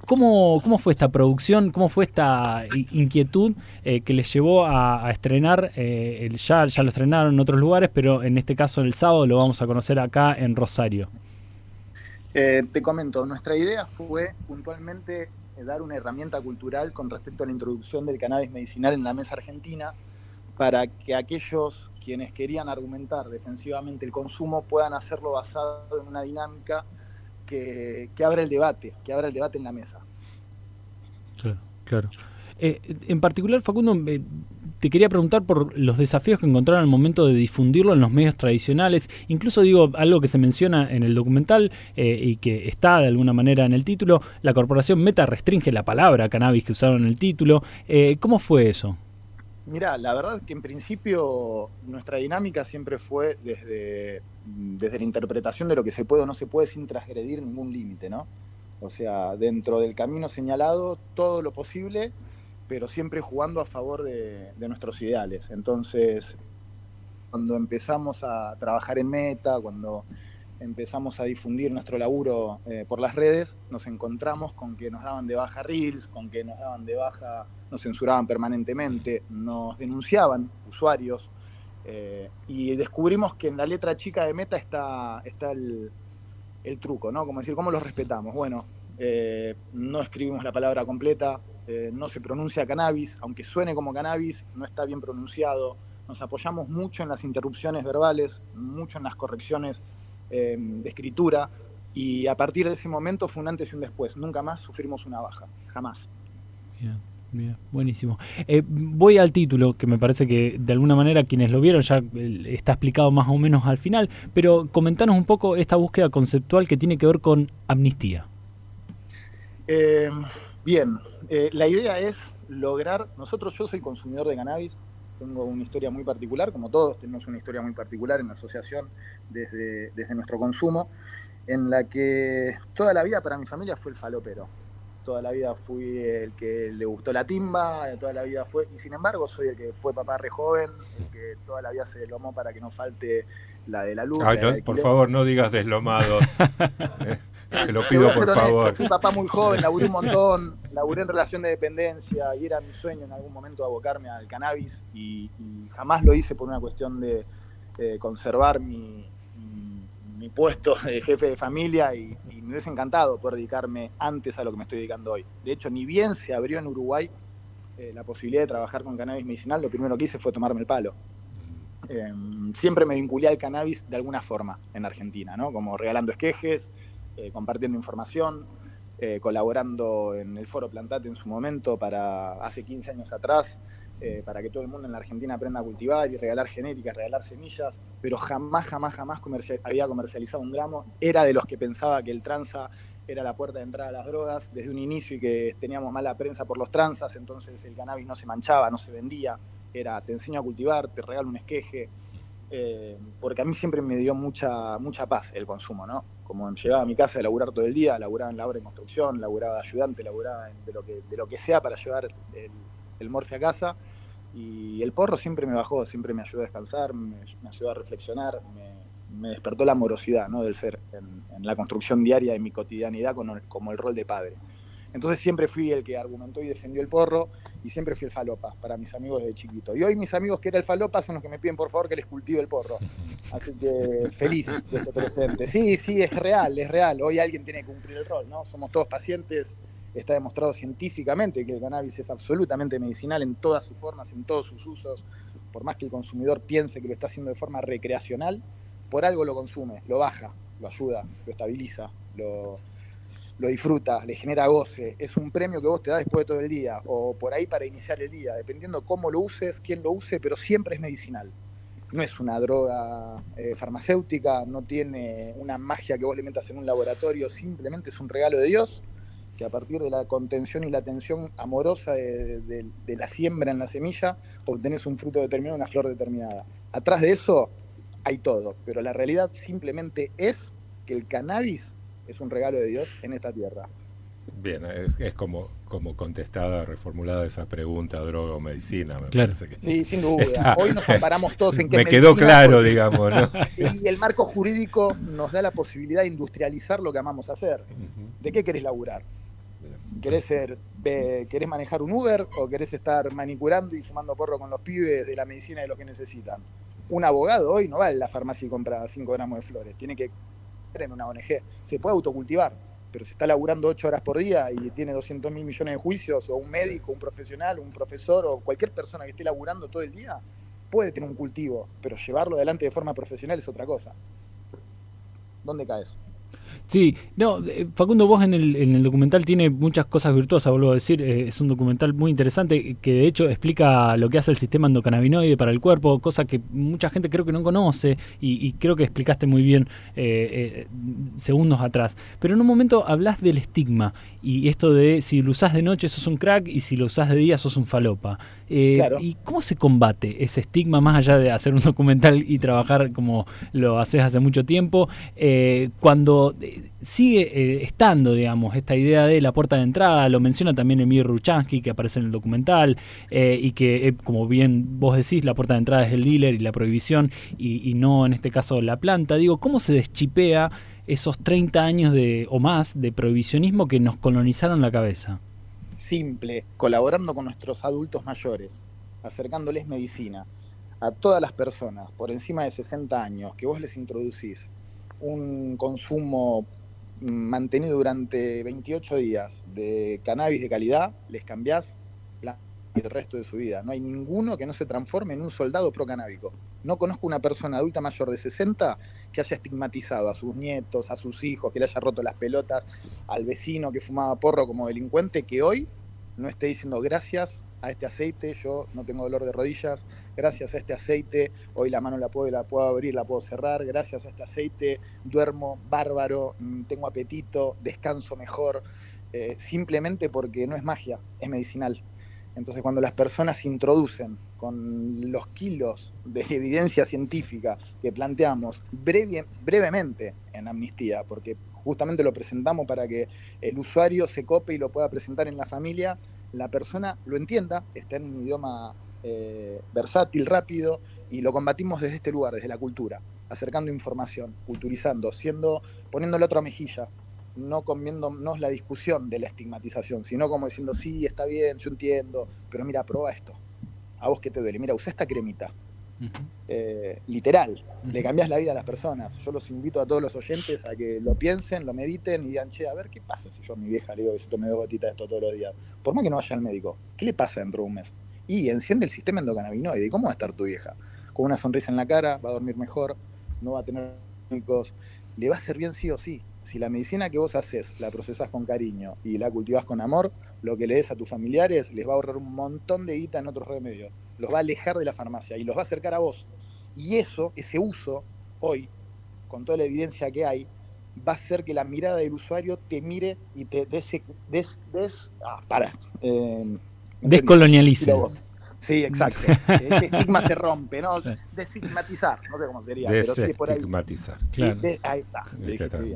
¿Cómo fue esta producción? ¿Cómo fue esta inquietud que les llevó a estrenar? Ya lo estrenaron en otros lugares, pero en este caso el sábado lo vamos a conocer acá en Rosario. Te comento, nuestra idea fue puntualmente dar una herramienta cultural con respecto a la introducción del cannabis medicinal en la mesa argentina, para que aquellos quienes querían argumentar defensivamente el consumo puedan hacerlo basado en una dinámica que abra el debate en la mesa. Claro. En particular, Facundo, te quería preguntar por los desafíos que encontraron al momento de difundirlo en los medios tradicionales. Incluso digo algo que se menciona en el documental y que está de alguna manera en el título. La corporación Meta restringe la palabra cannabis que usaron en el título. ¿Cómo fue eso? Mirá, la verdad que en principio nuestra dinámica siempre fue desde la interpretación de lo que se puede o no se puede sin transgredir ningún límite, ¿no? O sea, dentro del camino señalado, todo lo posible, pero siempre jugando a favor de nuestros ideales. Entonces, cuando empezamos a trabajar en Meta, cuando empezamos a difundir nuestro laburo por las redes, nos encontramos con que nos daban de baja Reels, con que nos daban de baja, nos censuraban permanentemente, nos denunciaban usuarios, y descubrimos que en la letra chica de Meta está el truco, ¿no? Como decir, ¿cómo los respetamos? Bueno, no escribimos la palabra completa, no se pronuncia cannabis, aunque suene como cannabis, no está bien pronunciado. Nos apoyamos mucho en las interrupciones verbales, mucho en las correcciones de escritura, y a partir de ese momento fue un antes y un después. Nunca más sufrimos una baja, jamás. Bien, buenísimo. Voy al título, que me parece que de alguna manera quienes lo vieron ya está explicado más o menos al final, pero comentanos un poco esta búsqueda conceptual que tiene que ver con amnistía. Bien, la idea es lograr, yo soy consumidor de cannabis, tengo una historia muy particular, como todos tenemos una historia muy particular en la asociación desde nuestro consumo, en la que toda la vida para mi familia fue el falopero. Toda la vida fui el que le gustó la timba, toda la vida fue, y sin embargo soy el que fue papá re joven, el que toda la vida se deslomó para que no falte la de la luz. Ay, no, por favor, no digas deslomado. Te lo pido por favor. Fui papá muy joven, laburé un montón, laburé en relación de dependencia y era mi sueño en algún momento abocarme al cannabis y jamás lo hice por una cuestión de conservar mi puesto de jefe de familia y me hubiese encantado poder dedicarme antes a lo que me estoy dedicando hoy. De hecho, ni bien se abrió en Uruguay la posibilidad de trabajar con cannabis medicinal, lo primero que hice fue tomarme el palo. Siempre me vinculé al cannabis de alguna forma en Argentina, ¿no? Como regalando esquejes, compartiendo información, colaborando en el Foro Plantate en su momento hace 15 años atrás, para que todo el mundo en la Argentina aprenda a cultivar y regalar genéticas, regalar semillas, pero jamás había comercializado un gramo. Era de los que pensaba que el tranza era la puerta de entrada a las drogas desde un inicio y que teníamos mala prensa por los tranzas, entonces el cannabis no se manchaba, no se vendía. Era, te enseño a cultivar, te regalo un esqueje, porque a mí siempre me dio mucha paz el consumo, ¿no? Como llegaba a mi casa de laburar todo el día, laburaba en la obra de construcción, laburaba de ayudante, laburaba de lo que sea para llevar el morfe a casa, y el porro siempre me bajó, siempre me ayudó a descansar, me ayudó a reflexionar, me despertó la amorosidad, ¿no? Del ser en la construcción diaria de mi cotidianidad como el rol de padre. Entonces siempre fui el que argumentó y defendió el porro y siempre fui el falopa para mis amigos desde chiquito. Y hoy mis amigos que era el falopa son los que me piden por favor que les cultive el porro. Así que feliz de este presente. Sí, es real. Hoy alguien tiene que cumplir el rol, ¿no? Somos todos pacientes. Está demostrado científicamente que el cannabis es absolutamente medicinal en todas sus formas, en todos sus usos. Por más que el consumidor piense que lo está haciendo de forma recreacional, por algo lo consume, lo baja, lo ayuda, lo estabiliza, lo disfruta, le genera goce, es un premio que vos te das después de todo el día, o por ahí para iniciar el día, dependiendo cómo lo uses, quién lo use, pero siempre es medicinal. No es una droga farmacéutica, no tiene una magia que vos le metas en un laboratorio, simplemente es un regalo de Dios, que a partir de la contención y la atención amorosa de la siembra en la semilla, obtenés un fruto determinado, una flor determinada. Atrás de eso hay todo, pero la realidad simplemente es que el cannabis es un regalo de Dios en esta tierra. Bien, es como contestada, reformulada esa pregunta, droga o medicina. Me parece que sí, sin duda. Hoy nos amparamos todos en que me quedó claro, digamos, ¿no? Y el marco jurídico nos da la posibilidad de industrializar lo que amamos hacer. ¿De qué querés laburar? ¿Querés manejar un Uber o querés estar manicurando y fumando porro con los pibes de la medicina de los que necesitan? Un abogado hoy no va a la farmacia y compra 5 gramos de flores, tiene que en una ONG, se puede autocultivar, pero se está laburando 8 horas por día y tiene 200.000 millones de juicios, o un médico, un profesional, un profesor o cualquier persona que esté laburando todo el día puede tener un cultivo, pero llevarlo adelante de forma profesional es otra cosa. ¿Dónde caes? Sí, no, Facundo, vos en el documental tiene muchas cosas virtuosas, vuelvo a decir, es un documental muy interesante que de hecho explica lo que hace el sistema endocannabinoide para el cuerpo, cosa que mucha gente creo que no conoce y creo que explicaste muy bien segundos atrás. Pero en un momento hablas del estigma y esto de si lo usás de noche sos un crack y si lo usás de día sos un falopa. Claro. ¿Y cómo se combate ese estigma más allá de hacer un documental y trabajar como lo haces hace mucho tiempo? Cuando sigue estando, digamos, esta idea de la puerta de entrada, lo menciona también Emir Ruchansky, que aparece en el documental, y que, como bien vos decís, la puerta de entrada es el dealer y la prohibición, y no en este caso la planta. Digo, ¿cómo se deschipea esos 30 años o más de prohibicionismo que nos colonizaron la cabeza? Simple, colaborando con nuestros adultos mayores, acercándoles medicina a todas las personas por encima de 60 años, que vos les introducís un consumo mantenido durante 28 días de cannabis de calidad, les cambiás el resto de su vida. No hay ninguno que no se transforme en un soldado procanábico. No conozco una persona adulta mayor de 60 que haya estigmatizado a sus nietos, a sus hijos, que le haya roto las pelotas, al vecino que fumaba porro como delincuente, que hoy no esté diciendo gracias a este aceite, yo no tengo dolor de rodillas, gracias a este aceite, hoy la mano la puedo abrir, la puedo cerrar, gracias a este aceite duermo bárbaro, tengo apetito, descanso mejor, simplemente porque no es magia, es medicinal. Entonces cuando las personas se introducen con los kilos de evidencia científica que planteamos brevemente en Amnistía, porque justamente lo presentamos para que el usuario se cope y lo pueda presentar en la familia, la persona lo entienda, está en un idioma versátil, rápido, y lo combatimos desde este lugar, desde la cultura, acercando información, culturizando, poniendo la otra mejilla, no comiéndonos la discusión de la estigmatización, sino como diciendo, sí, está bien, yo entiendo, pero mira, prueba esto. ¿A vos qué te duele? Mira, usá esta cremita. Literal, le cambiás la vida a las personas. Yo los invito a todos los oyentes a que lo piensen, lo mediten y digan, che, a ver qué pasa si yo a mi vieja le digo que se tome 2 gotitas de esto todos los días. Por más que no vaya al médico, ¿qué le pasa dentro de un mes? Y enciende el sistema endocannabinoide. ¿Y cómo va a estar tu vieja? Con una sonrisa en la cara, va a dormir mejor, no va a tener químicos, le va a hacer bien sí o sí. Si la medicina que vos haces la procesás con cariño y la cultivás con amor, lo que le des a tus familiares les va a ahorrar un montón de guita en otros remedios. Los va a alejar de la farmacia y los va a acercar a vos. Y ese uso, hoy, con toda la evidencia que hay, va a hacer que la mirada del usuario te mire y te descolonialice. Sí, exacto. Ese estigma se rompe, ¿no? Sí. Desestigmatizar, no sé cómo sería, pero sí por ahí. Desestigmatizar. Claro. Ahí está.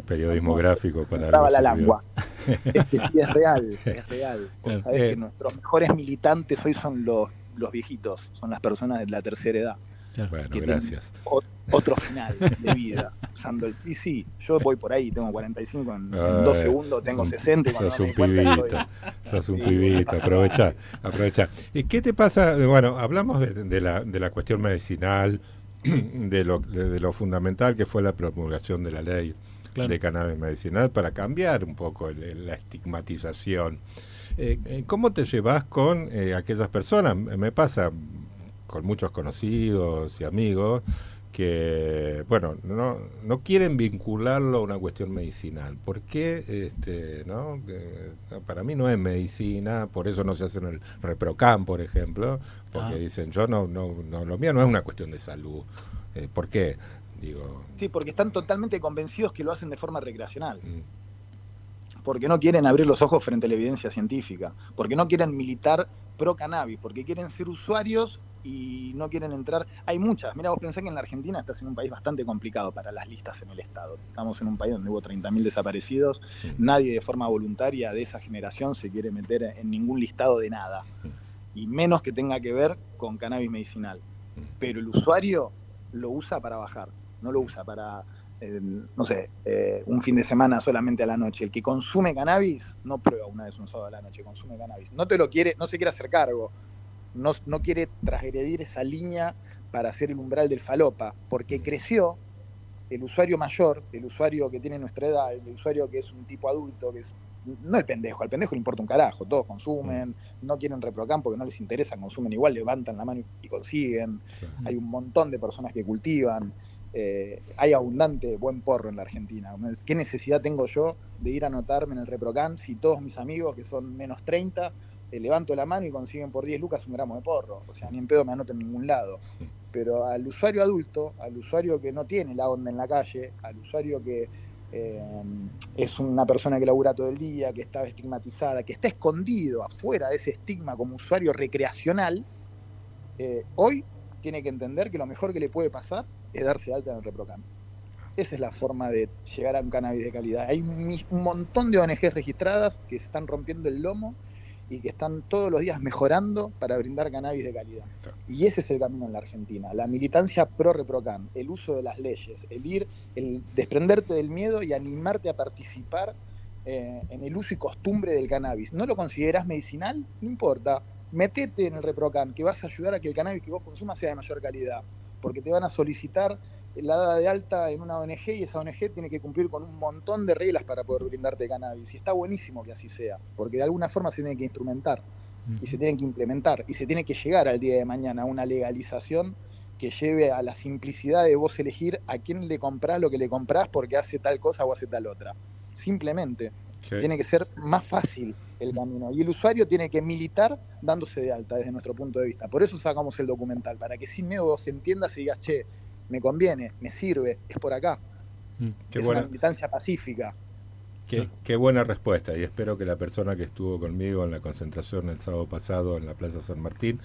Periodismo gráfico para algo la lengua. Sí, es real, es real. Claro. Sabés que nuestros mejores militantes hoy son los viejitos, son las personas de la tercera edad. Claro. Bueno, gracias. Otro final de vida. Y sí, yo voy por ahí, tengo 45, en 2 segundos tengo 60. Sos un pibito, aprovecha. ¿Y qué te pasa? Bueno, hablamos de la cuestión medicinal, de lo fundamental que fue la promulgación de la ley de cannabis medicinal para cambiar un poco la estigmatización. ¿Cómo te llevas con aquellas personas? Me pasa con muchos conocidos y amigos que, bueno, no quieren vincularlo a una cuestión medicinal. ¿Por qué? Para mí no es medicina, por eso no se hace en el ReproCam, por ejemplo, porque dicen, lo mío no es una cuestión de salud. ¿Por qué? Sí, porque están totalmente convencidos que lo hacen de forma recreacional. Porque no quieren abrir los ojos frente a la evidencia científica, porque no quieren militar pro cannabis, porque quieren ser usuarios y no quieren entrar. Hay muchas. Mira, vos pensás que en la Argentina estás en un país bastante complicado para las listas en el Estado. Estamos en un país donde hubo 30.000 desaparecidos. Nadie de forma voluntaria de esa generación se quiere meter en ningún listado de nada, y menos que tenga que ver con cannabis medicinal. Pero el usuario lo usa para bajar, no lo usa para un fin de semana solamente a la noche. El que consume cannabis no prueba una vez un sábado a la noche, consume cannabis. No se quiere hacer cargo, no quiere transgredir esa línea para hacer el umbral del falopa, porque creció el usuario mayor, el usuario que tiene nuestra edad, el usuario que es un tipo adulto, que es no el pendejo, al pendejo le importa un carajo, todos consumen, no quieren ReproCam porque no les interesa, consumen igual, levantan la mano y consiguen. Hay un montón de personas que cultivan. Hay abundante buen porro en la Argentina. ¿Qué necesidad tengo yo de ir a anotarme en el ReproCam si todos mis amigos que son menos 30 levanto la mano y consiguen por 10 lucas un gramo de porro? O sea, ni en pedo me anoto en ningún lado. Pero al usuario adulto, al usuario que no tiene la onda en la calle, al usuario que es una persona que labura todo el día, que está estigmatizada, que está escondido afuera de ese estigma como usuario recreacional, hoy tiene que entender que lo mejor que le puede pasar es darse de alta en el ReproCam. Esa es la forma de llegar a un cannabis de calidad. Hay un montón de ONGs registradas que se están rompiendo el lomo y que están todos los días mejorando para brindar cannabis de calidad. Y ese es el camino en la Argentina, la militancia pro ReproCam, el uso de las leyes, el desprenderte del miedo y animarte a participar en el uso y costumbre del cannabis. ¿No lo considerás medicinal? No importa, metete en el ReproCam, que vas a ayudar a que el cannabis que vos consumas sea de mayor calidad, porque te van a solicitar la dada de alta en una ONG y esa ONG tiene que cumplir con un montón de reglas para poder brindarte cannabis, y está buenísimo que así sea, porque de alguna forma se tiene que instrumentar y se tienen que implementar y se tiene que llegar al día de mañana a una legalización que lleve a la simplicidad de vos elegir a quién le comprás lo que le comprás porque hace tal cosa o hace tal otra. Simplemente tiene que ser más fácil el camino y el usuario tiene que militar dándose de alta desde nuestro punto de vista. Por eso sacamos el documental, para que sin miedo vos entiendas y digas, che, me conviene, me sirve, es por acá. Es una militancia pacífica. Qué buena respuesta, y espero que la persona que estuvo conmigo en la concentración el sábado pasado en la Plaza San Martín,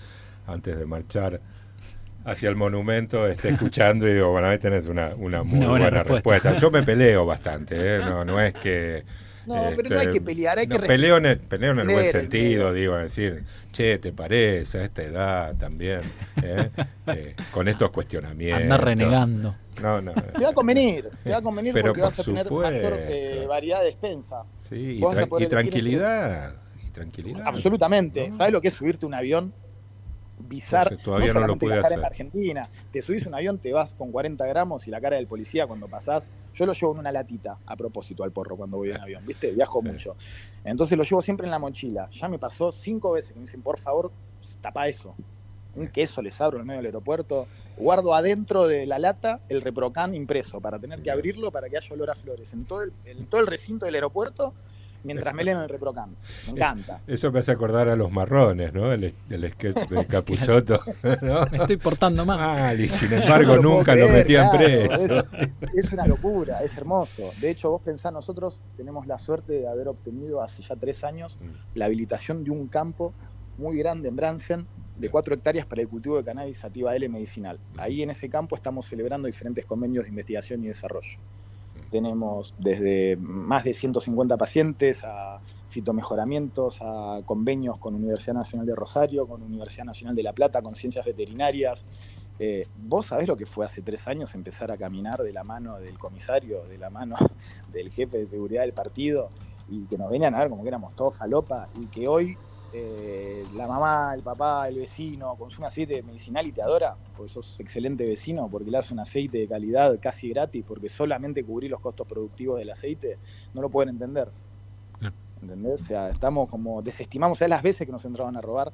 antes de marchar hacia el monumento, esté escuchando y digo, bueno, ahí tenés una muy buena respuesta. Yo me peleo bastante, no es que... No, pero no hay que pelear, hay que peleo en el buen sentido, digo, decir, che, ¿te parece a esta edad también? Con estos cuestionamientos. Andar renegando. No. Te va a convenir Pero porque vas a tener supuesto. mayor variedad de despensa. Sí, Vos vas a poder elegir tranquilidad. Absolutamente. ¿Sabes lo que es subirte un avión? Bizarro. Todavía no lo pude viajar en hacer. la Argentina. Te subís un avión, te vas con 40 gramos y la cara del policía cuando pasás. Yo lo llevo en una latita, a propósito, al porro cuando voy en avión, ¿viste? Viajo mucho. Entonces lo llevo siempre en la mochila. Ya me pasó 5 veces que me dicen, por favor, tapa eso. Un queso les abro en el medio del aeropuerto. Guardo adentro de la lata el Reprocan impreso para tener que abrirlo para que haya olor a flores en todo el recinto del aeropuerto. Mientras me leen el Reprocan. Me encanta. Eso me hace acordar a Los Marrones, ¿no? El sketch de Capusotto, ¿no? Me estoy portando mal. Y sin embargo nunca lo metían preso. Es una locura, es hermoso. De hecho, vos pensás, nosotros tenemos la suerte de haber obtenido hace ya 3 años la habilitación de un campo muy grande en Bransen de 4 hectáreas para el cultivo de cannabis sativa L medicinal. Ahí en ese campo estamos celebrando diferentes convenios de investigación y desarrollo. Tenemos desde más de 150 pacientes a fitomejoramientos, a convenios con Universidad Nacional de Rosario, con Universidad Nacional de La Plata, con ciencias veterinarias. Vos sabés lo que fue hace 3 años empezar a caminar de la mano del comisario, de la mano del jefe de seguridad del partido, y que nos venían a ver como que éramos todos falopa, y que hoy la mamá, el papá, el vecino consume aceite medicinal y te adora porque sos excelente vecino, porque le das un aceite de calidad casi gratis, porque solamente cubrir los costos productivos del aceite, no lo pueden entender. ¿Entendés? O sea, estamos como desestimamos. ¿Sabes las veces que nos entraban a robar?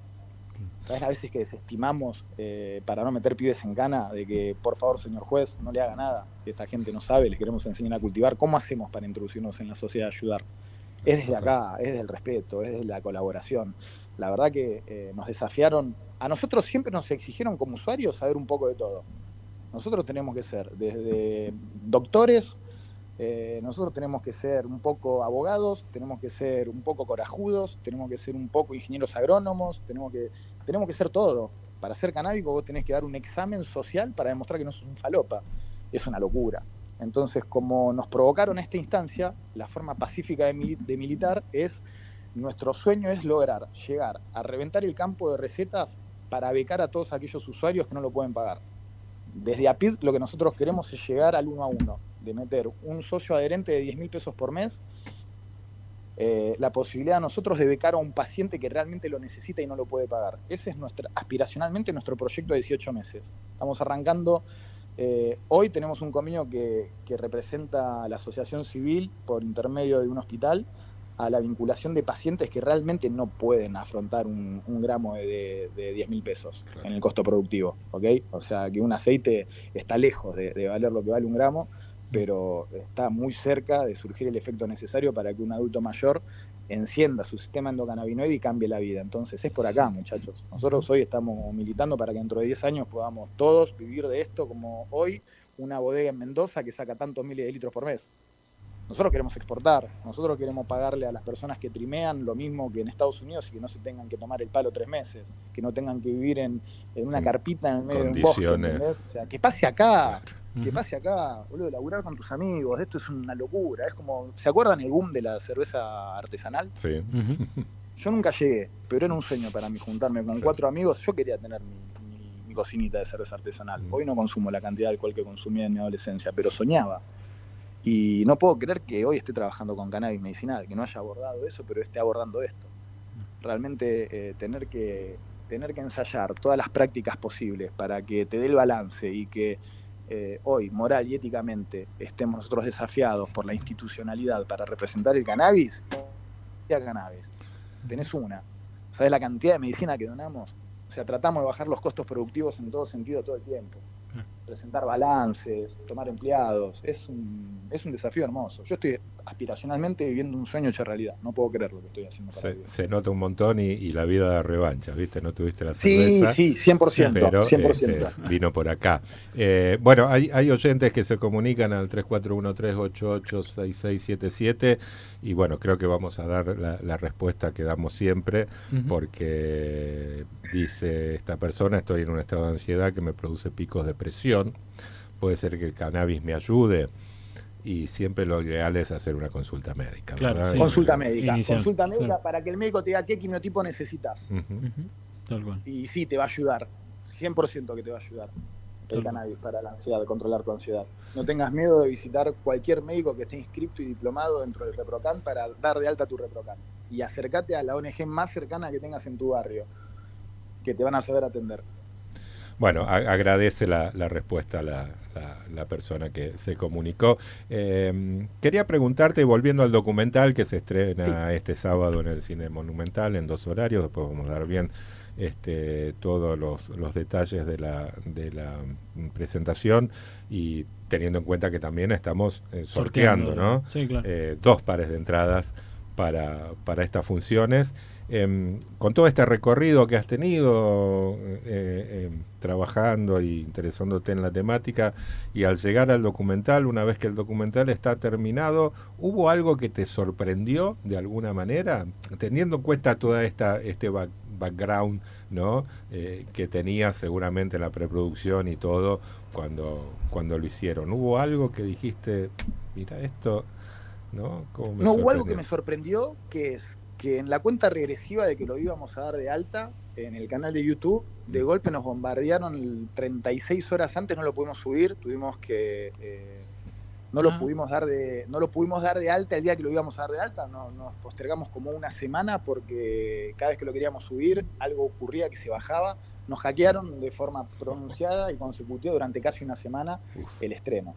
¿Sabes las veces que desestimamos para no meter pibes en cana? De que, por favor, señor juez, no le haga nada, que esta gente no sabe, les queremos enseñar a cultivar. ¿Cómo hacemos para introducirnos en la sociedad, ayudar? Es desde acá, es desde el respeto, es desde la colaboración. La verdad que nos desafiaron. A nosotros siempre nos exigieron como usuarios saber un poco de todo. Nosotros tenemos que ser desde doctores, nosotros tenemos que ser un poco abogados, tenemos que ser un poco corajudos, tenemos que ser un poco ingenieros agrónomos, tenemos que ser todo. Para ser canábico vos tenés que dar un examen social para demostrar que no sos un falopa. Es una locura. Entonces, como nos provocaron esta instancia, la forma pacífica de militar es, nuestro sueño es lograr llegar a reventar el campo de recetas para becar a todos aquellos usuarios que no lo pueden pagar. Desde APID lo que nosotros queremos es llegar al 1 a 1, de meter un socio adherente de 10.000 pesos por mes, la posibilidad a nosotros de becar a un paciente que realmente lo necesita y no lo puede pagar. Ese es aspiracionalmente nuestro proyecto de 18 meses. Estamos arrancando. Hoy tenemos un convenio que representa a la asociación civil por intermedio de un hospital a la vinculación de pacientes que realmente no pueden afrontar un gramo de 10.000 pesos en el costo productivo, ¿ok? O sea que un aceite está lejos de valer lo que vale un gramo, pero está muy cerca de surgir el efecto necesario para que un adulto mayor encienda su sistema endocannabinoide y cambie la vida. Entonces es por acá, muchachos. Nosotros hoy estamos militando para que dentro de 10 años podamos todos vivir de esto, como hoy una bodega en Mendoza que saca tantos miles de litros por mes. Nosotros queremos exportar, nosotros queremos pagarle a las personas que trimean lo mismo que en Estados Unidos y que no se tengan que tomar el palo 3 meses, que no tengan que vivir en una carpita en el medio de un bosque, ¿entendés? O sea, que pase acá. Que pase acá, boludo, laburar con tus amigos, esto es una locura, es como, ¿se acuerdan el boom de la cerveza artesanal? Sí. Yo nunca llegué, pero era un sueño para mí juntarme con 4 amigos, yo quería tener mi cocinita de cerveza artesanal. Hoy no consumo la cantidad de alcohol que consumía en mi adolescencia, pero soñaba. Y no puedo creer que hoy esté trabajando con cannabis medicinal, que no haya abordado eso, pero esté abordando esto. Realmente tener que ensayar todas las prácticas posibles para que te dé el balance y que hoy, moral y éticamente, estemos nosotros desafiados por la institucionalidad para representar el cannabis. Tenés una. ¿Sabés la cantidad de medicina que donamos? O sea, tratamos de bajar los costos productivos en todo sentido todo el tiempo. Presentar balances, tomar empleados, es un desafío hermoso. Yo estoy aspiracionalmente viviendo un sueño hecho realidad, no puedo creer lo que estoy haciendo para vivir. Se nota un montón y la vida da revancha, ¿viste? No tuviste la cerveza. Sí, 100%, pero 100%. Vino por acá. Bueno, hay oyentes que se comunican al 3413886677 y bueno, creo que vamos a dar la respuesta que damos siempre, porque dice esta persona, estoy en un estado de ansiedad que me produce picos de presión, puede ser que el cannabis me ayude. Y siempre lo ideal es hacer una consulta médica. Claro, sí. Consulta médica para que el médico te diga qué quimiotipo necesitas. Tal cual. Y sí, te va a ayudar, 100% que te va a ayudar. el cannabis para la ansiedad, controlar tu ansiedad. No tengas miedo de visitar cualquier médico que esté inscripto y diplomado dentro del ReproCan para dar de alta tu ReproCan. Y acércate a la ONG más cercana que tengas en tu barrio, que te van a saber atender. Bueno, agradece la respuesta la persona que se comunicó. Quería preguntarte, volviendo al documental que se estrena este sábado en el Cine Monumental en 2 horarios, después vamos a dar bien todos los detalles de la presentación, y teniendo en cuenta que también estamos sorteando, ¿no? Sí, claro. 2 pares de entradas para estas funciones. Con todo este recorrido que has tenido trabajando y interesándote en la temática, y al llegar al documental, una vez que el documental está terminado, ¿hubo algo que te sorprendió de alguna manera? Teniendo en cuenta toda este background, ¿no? Que tenías seguramente en la preproducción y todo cuando lo hicieron. ¿Hubo algo que dijiste, mira esto, ¿no? No, hubo algo que me sorprendió, que es que en la cuenta regresiva de que lo íbamos a dar de alta en el canal de YouTube, de golpe nos bombardearon 36 horas antes, no lo pudimos subir, tuvimos que no lo pudimos dar de alta el día que lo íbamos a dar de alta, nos postergamos como una semana porque cada vez que lo queríamos subir algo ocurría que se bajaba, nos hackearon de forma pronunciada y consecutiva durante casi una semana el estreno.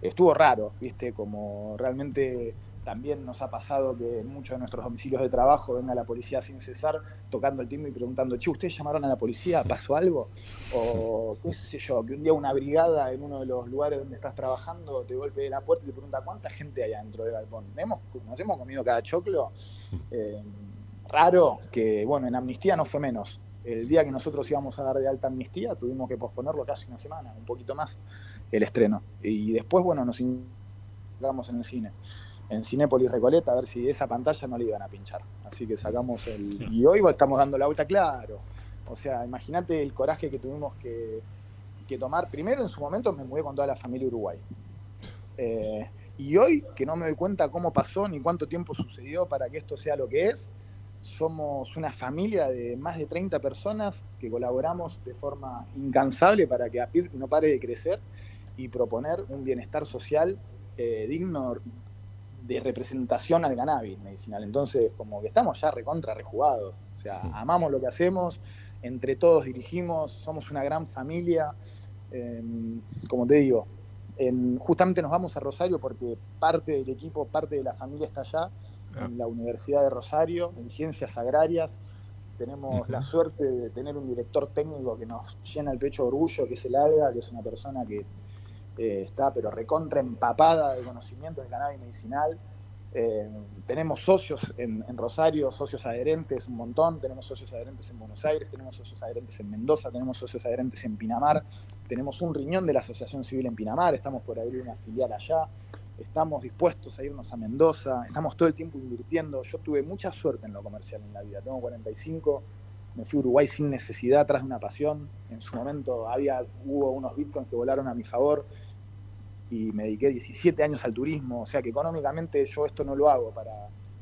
Estuvo raro, ¿viste? Como realmente también nos ha pasado que en muchos de nuestros domicilios de trabajo venga la policía sin cesar, tocando el timbre y preguntando, che, ¿ustedes llamaron a la policía? ¿Pasó algo? O qué sé yo, que un día una brigada en uno de los lugares donde estás trabajando te golpee la puerta y te pregunta, ¿cuánta gente hay adentro del galpón? ¿Nos hemos comido cada choclo? Raro, que bueno, en Amnistía no fue menos. El día que nosotros íbamos a dar de alta Amnistía tuvimos que posponerlo casi una semana, un poquito más, el estreno. Y después, bueno, nos encontramos en el cine. En Cinépolis Recoleta, a ver si esa pantalla no le iban a pinchar. Así que sacamos y hoy estamos dando la vuelta, claro. O sea, imagínate el coraje que tuvimos que tomar. Primero, en su momento, me mudé con toda la familia Uruguay. Y hoy, que no me doy cuenta cómo pasó ni cuánto tiempo sucedió para que esto sea lo que es, somos una familia de más de 30 personas que colaboramos de forma incansable para que APID no pare de crecer y proponer un bienestar social digno de representación al cannabis medicinal. Entonces, como que estamos ya rejugados. O sea, amamos lo que hacemos, entre todos dirigimos, somos una gran familia. Como te digo, justamente nos vamos a Rosario porque parte del equipo, parte de la familia está allá, en la Universidad de Rosario, en Ciencias Agrarias. Tenemos la suerte de tener un director técnico que nos llena el pecho de orgullo, que es el Alga, que es una persona que está pero recontra empapada de conocimiento del cannabis medicinal. Tenemos socios en Rosario, socios adherentes un montón, tenemos socios adherentes en Buenos Aires, tenemos socios adherentes en Mendoza, tenemos socios adherentes en Pinamar, tenemos un riñón de la Asociación Civil en Pinamar, estamos por abrir una filial allá, estamos dispuestos a irnos a Mendoza, estamos todo el tiempo invirtiendo. Yo tuve mucha suerte en lo comercial en la vida, tengo 45, me fui a Uruguay sin necesidad, atrás de una pasión. En su momento hubo unos bitcoins que volaron a mi favor y me dediqué 17 años al turismo, o sea que económicamente yo esto no lo hago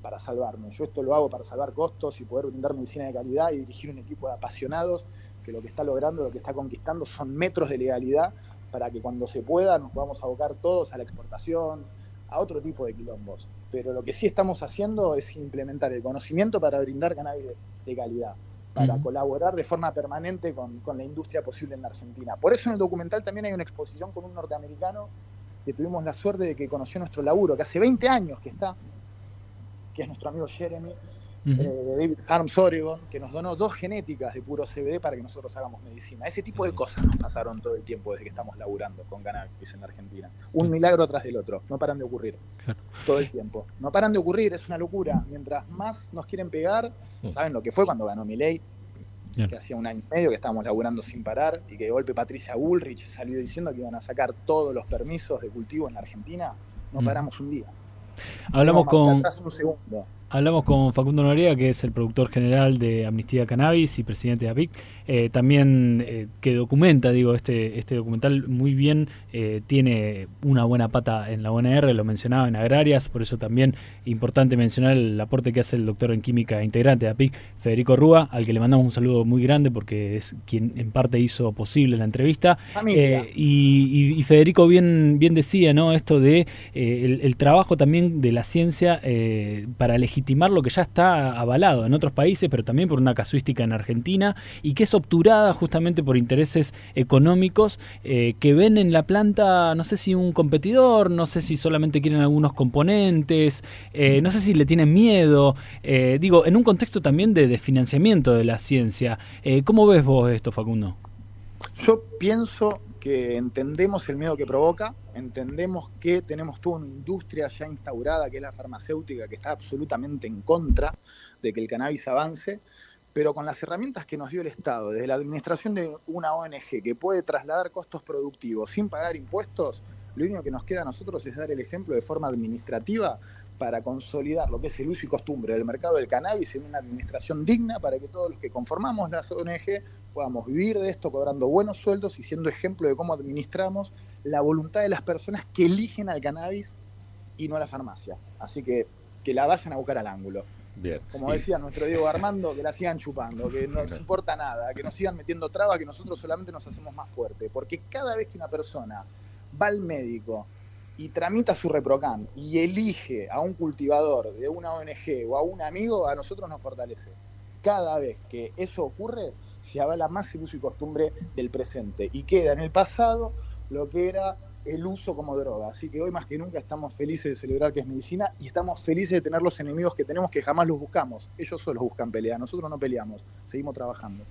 para salvarme, yo esto lo hago para salvar costos y poder brindar medicina de calidad y dirigir un equipo de apasionados que lo que está logrando, lo que está conquistando son metros de legalidad para que cuando se pueda nos podamos abocar todos a la exportación, a otro tipo de quilombos. Pero lo que sí estamos haciendo es implementar el conocimiento para brindar cannabis de calidad, para colaborar de forma permanente con la industria posible en la Argentina. Por eso en el documental también hay una exposición con un norteamericano que tuvimos la suerte de que conoció nuestro laburo, que hace 20 años que está, que es nuestro amigo Jeremy, de David Harms, Oregon, que nos donó 2 genéticas de puro CBD para que nosotros hagamos medicina. Ese tipo de cosas nos pasaron todo el tiempo desde que estamos laburando con cannabis en la Argentina. Un milagro tras del otro, no paran de ocurrir. Claro. Todo el tiempo. No paran de ocurrir, es una locura. Mientras más nos quieren pegar, ¿saben lo que fue cuando ganó Milei? Que hacía 1 año y medio que estábamos laburando sin parar y que de golpe Patricia Bullrich salió diciendo que iban a sacar todos los permisos de cultivo en la Argentina. No paramos un día. Hablamos con Facundo Noriega, que es el productor general de Amnistía Cannabis y presidente de APIC. también que documenta, este documental muy bien, tiene una buena pata en la UNR, lo mencionaba en Agrarias, por eso también importante mencionar el aporte que hace el doctor en química integrante de APIC, Federico Rúa, al que le mandamos un saludo muy grande porque es quien en parte hizo posible la entrevista. Y Federico bien decía, ¿no?, esto de el trabajo también de la ciencia para legitimar lo que ya está avalado en otros países, pero también por una casuística en Argentina, y que es obturada justamente por intereses económicos que ven en la planta, no sé si un competidor, no sé si solamente quieren algunos componentes, no sé si le tienen miedo, en un contexto también de financiamiento de la ciencia. ¿Cómo ves vos esto, Facundo? Yo pienso que entendemos el miedo que provoca, entendemos que tenemos toda una industria ya instaurada, que es la farmacéutica, que está absolutamente en contra de que el cannabis avance, pero con las herramientas que nos dio el Estado, desde la administración de una ONG que puede trasladar costos productivos sin pagar impuestos, lo único que nos queda a nosotros es dar el ejemplo de forma administrativa para consolidar lo que es el uso y costumbre del mercado del cannabis en una administración digna para que todos los que conformamos las ONG podamos vivir de esto cobrando buenos sueldos y siendo ejemplo de cómo administramos la voluntad de las personas que eligen al cannabis y no a la farmacia. Así que la vayan a buscar al ángulo. Bien. Como decía nuestro Diego Armando, que la sigan chupando, que no les importa nada, que nos sigan metiendo trabas, que nosotros solamente nos hacemos más fuertes. Porque cada vez que una persona va al médico y tramita su ReproCan y elige a un cultivador de una ONG o a un amigo, a nosotros nos fortalece. Cada vez que eso ocurre, se avala más el uso y costumbre del presente y queda en el pasado lo que era el uso como droga. Así que hoy más que nunca estamos felices de celebrar que es medicina y estamos felices de tener los enemigos que tenemos, que jamás los buscamos. Ellos solos buscan pelea, nosotros no peleamos, seguimos trabajando.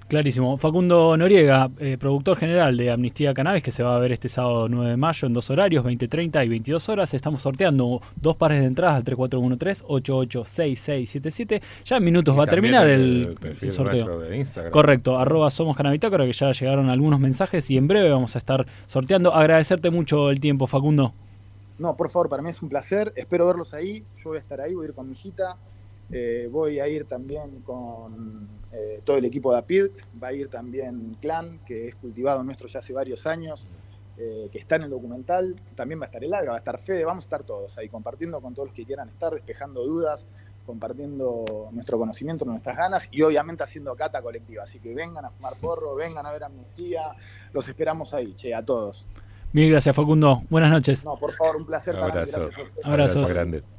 Clarísimo. Facundo Noriega, productor general de Amnistía Cannabis, que se va a ver este sábado 9 de mayo en 2 horarios, 20:30 y 22 horas. Estamos sorteando 2 pares de entradas al 3413-886677. Ya en minutos va a terminar el sorteo. De Instagram. Correcto, @somoscannabitácora, que ya llegaron algunos mensajes y en breve vamos a estar sorteando. Agradecerte mucho el tiempo, Facundo. No, por favor, para mí es un placer. Espero verlos ahí. Yo voy a estar ahí, voy a ir con mi hijita. Voy a ir también con todo el equipo de APID, va a ir también Clan, que es cultivado nuestro ya hace varios años, que está en el documental, también va a estar el Alga, va a estar Fede, vamos a estar todos ahí compartiendo con todos los que quieran estar, despejando dudas, compartiendo nuestro conocimiento, nuestras ganas y obviamente haciendo cata colectiva, así que vengan a fumar porro, vengan a ver Amnistía, los esperamos ahí, a todos. Mil gracias, Facundo, buenas noches. No, por favor, un placer para mí, gracias. Abrazos grandes.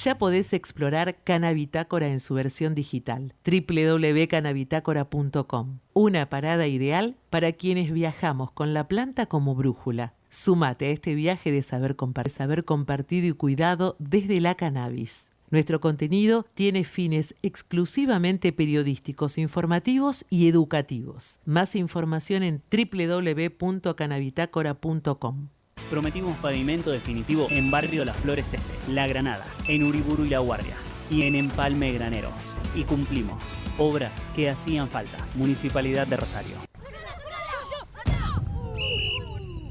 Ya podés explorar Cannabitácora en su versión digital, www.cannabitácora.com. Una parada ideal para quienes viajamos con la planta como brújula. Súmate a este viaje de saber compartido y cuidado desde la cannabis. Nuestro contenido tiene fines exclusivamente periodísticos, informativos y educativos. Más información en www.cannabitácora.com. Prometimos pavimento definitivo en Barrio Las Flores Este, La Granada, en Uriburu y La Guardia y en Empalme Graneros. Y cumplimos. Obras que hacían falta. Municipalidad de Rosario.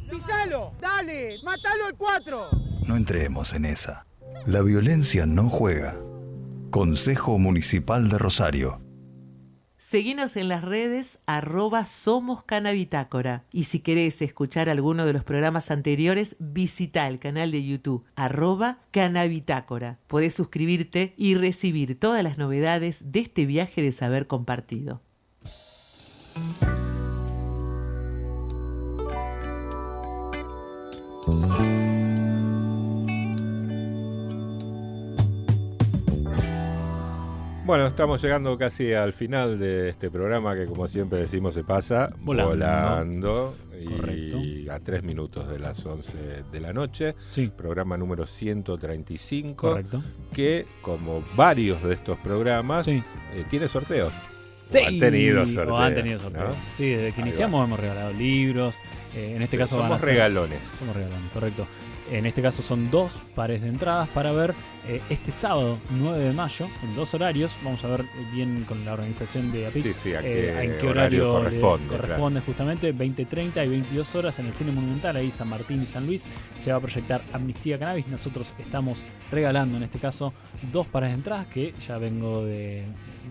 ¡Pisalo! ¡Dale! ¡Matalo al 4! No entremos en esa. La violencia no juega. Consejo Municipal de Rosario. Seguinos en las redes @somoscannabitácora. Y si querés escuchar alguno de los programas anteriores, visita el canal de YouTube @cannabitácora. Podés suscribirte y recibir todas las novedades de este viaje de saber compartido. Bueno, estamos llegando casi al final de este programa que, como siempre decimos, se pasa volando y a 3 minutos de las 11 de la noche. Sí. Programa número 135. Correcto. Que, como varios de estos programas, tiene sorteos. Sí, han tenido sorteos. ¿no? Sí, desde que Ahí iniciamos va. hemos regalado libros. En este caso somos van a ser regalones. Somos regalones, correcto. En este caso son 2 pares de entradas para ver este sábado 9 de mayo en 2 horarios. Vamos a ver bien con la organización de APIC a en qué horario corresponde. Corresponde justamente 20:30 y 22 horas en el Cine Monumental, ahí San Martín y San Luis. Se va a proyectar Amnistía Cannabis. Nosotros estamos regalando en este caso 2 pares de entradas que ya vengo de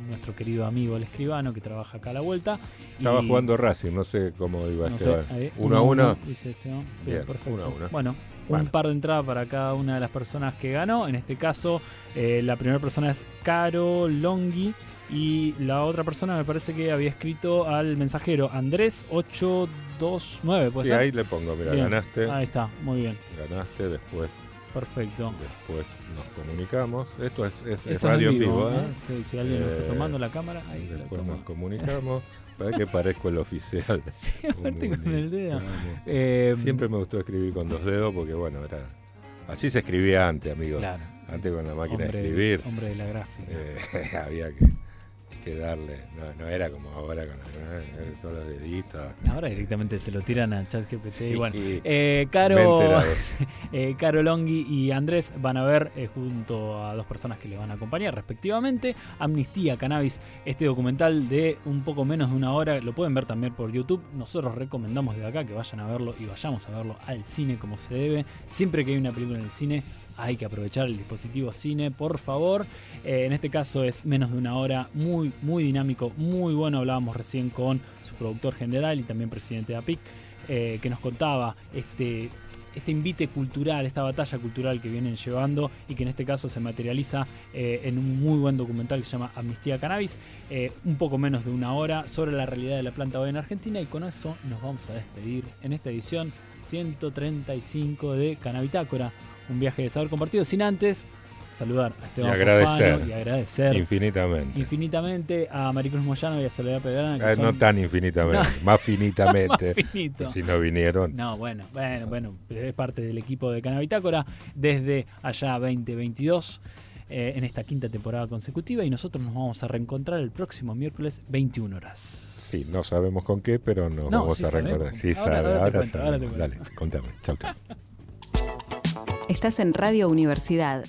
nuestro querido amigo el escribano que trabaja acá a la vuelta. Estaba jugando Racing, no sé cómo iba Esteban. 1-1. Dice Esteban. Bien, perfecto. 1-1. Bueno, un par de entradas para cada una de las personas que ganó. En este caso, la primera persona es Caro Longhi. Y la otra persona me parece que había escrito al mensajero Andrés 829. Sí, ahí le pongo, mira, bien. Ganaste. Ahí está, muy bien. Ganaste, después. Perfecto. Después nos comunicamos. Esto es Esto radio es en vivo, ¿eh? Sí, si alguien está tomando la cámara, ahí después nos comunicamos. Para que parezco el oficial. Sí, aparte con el dedo. Siempre me gustó escribir con 2 dedos porque, bueno, así se escribía antes, amigo. Claro. Antes con la máquina de escribir. Hombre de la gráfica. Había que darle. No era como ahora con todos los deditos. Ahora directamente se lo tiran a ChatGPT. Sí, y bueno, Caro Longhi y Andrés van a ver junto a 2 personas que le van a acompañar respectivamente Amnistía Cannabis, este documental de un poco menos de 1 hora. Lo pueden ver también por YouTube. Nosotros recomendamos desde acá que vayan a verlo y vayamos a verlo al cine como se debe. Siempre que hay una película en el cine hay que aprovechar el dispositivo cine, por favor. En este caso es menos de 1 hora, muy, muy dinámico, muy bueno. Hablábamos recién con su productor general y también presidente de APIC, que nos contaba este invite cultural, esta batalla cultural que vienen llevando y que en este caso se materializa en un muy buen documental que se llama Amnistía Cannabis, un poco menos de 1 hora, sobre la realidad de la planta hoy en Argentina. Y con eso nos vamos a despedir en esta edición 135 de Cannabitácora, un viaje de saber compartido, sin antes saludar a Esteban Fofano y agradecer infinitamente a Maricruz Moyano y a Soledad Pedrana. No tan infinitamente, no. Más finitamente. Más finito. Si no vinieron. No, bueno, es parte del equipo de Cannabitácora desde allá 2022, en esta 5ª temporada consecutiva, y nosotros nos vamos a reencontrar el próximo miércoles 21 horas. Sí, no sabemos con qué, pero nos vamos a reencontrar. Sí, ahora sabemos. Dale, contame. Chau. Estás en Radio Universidad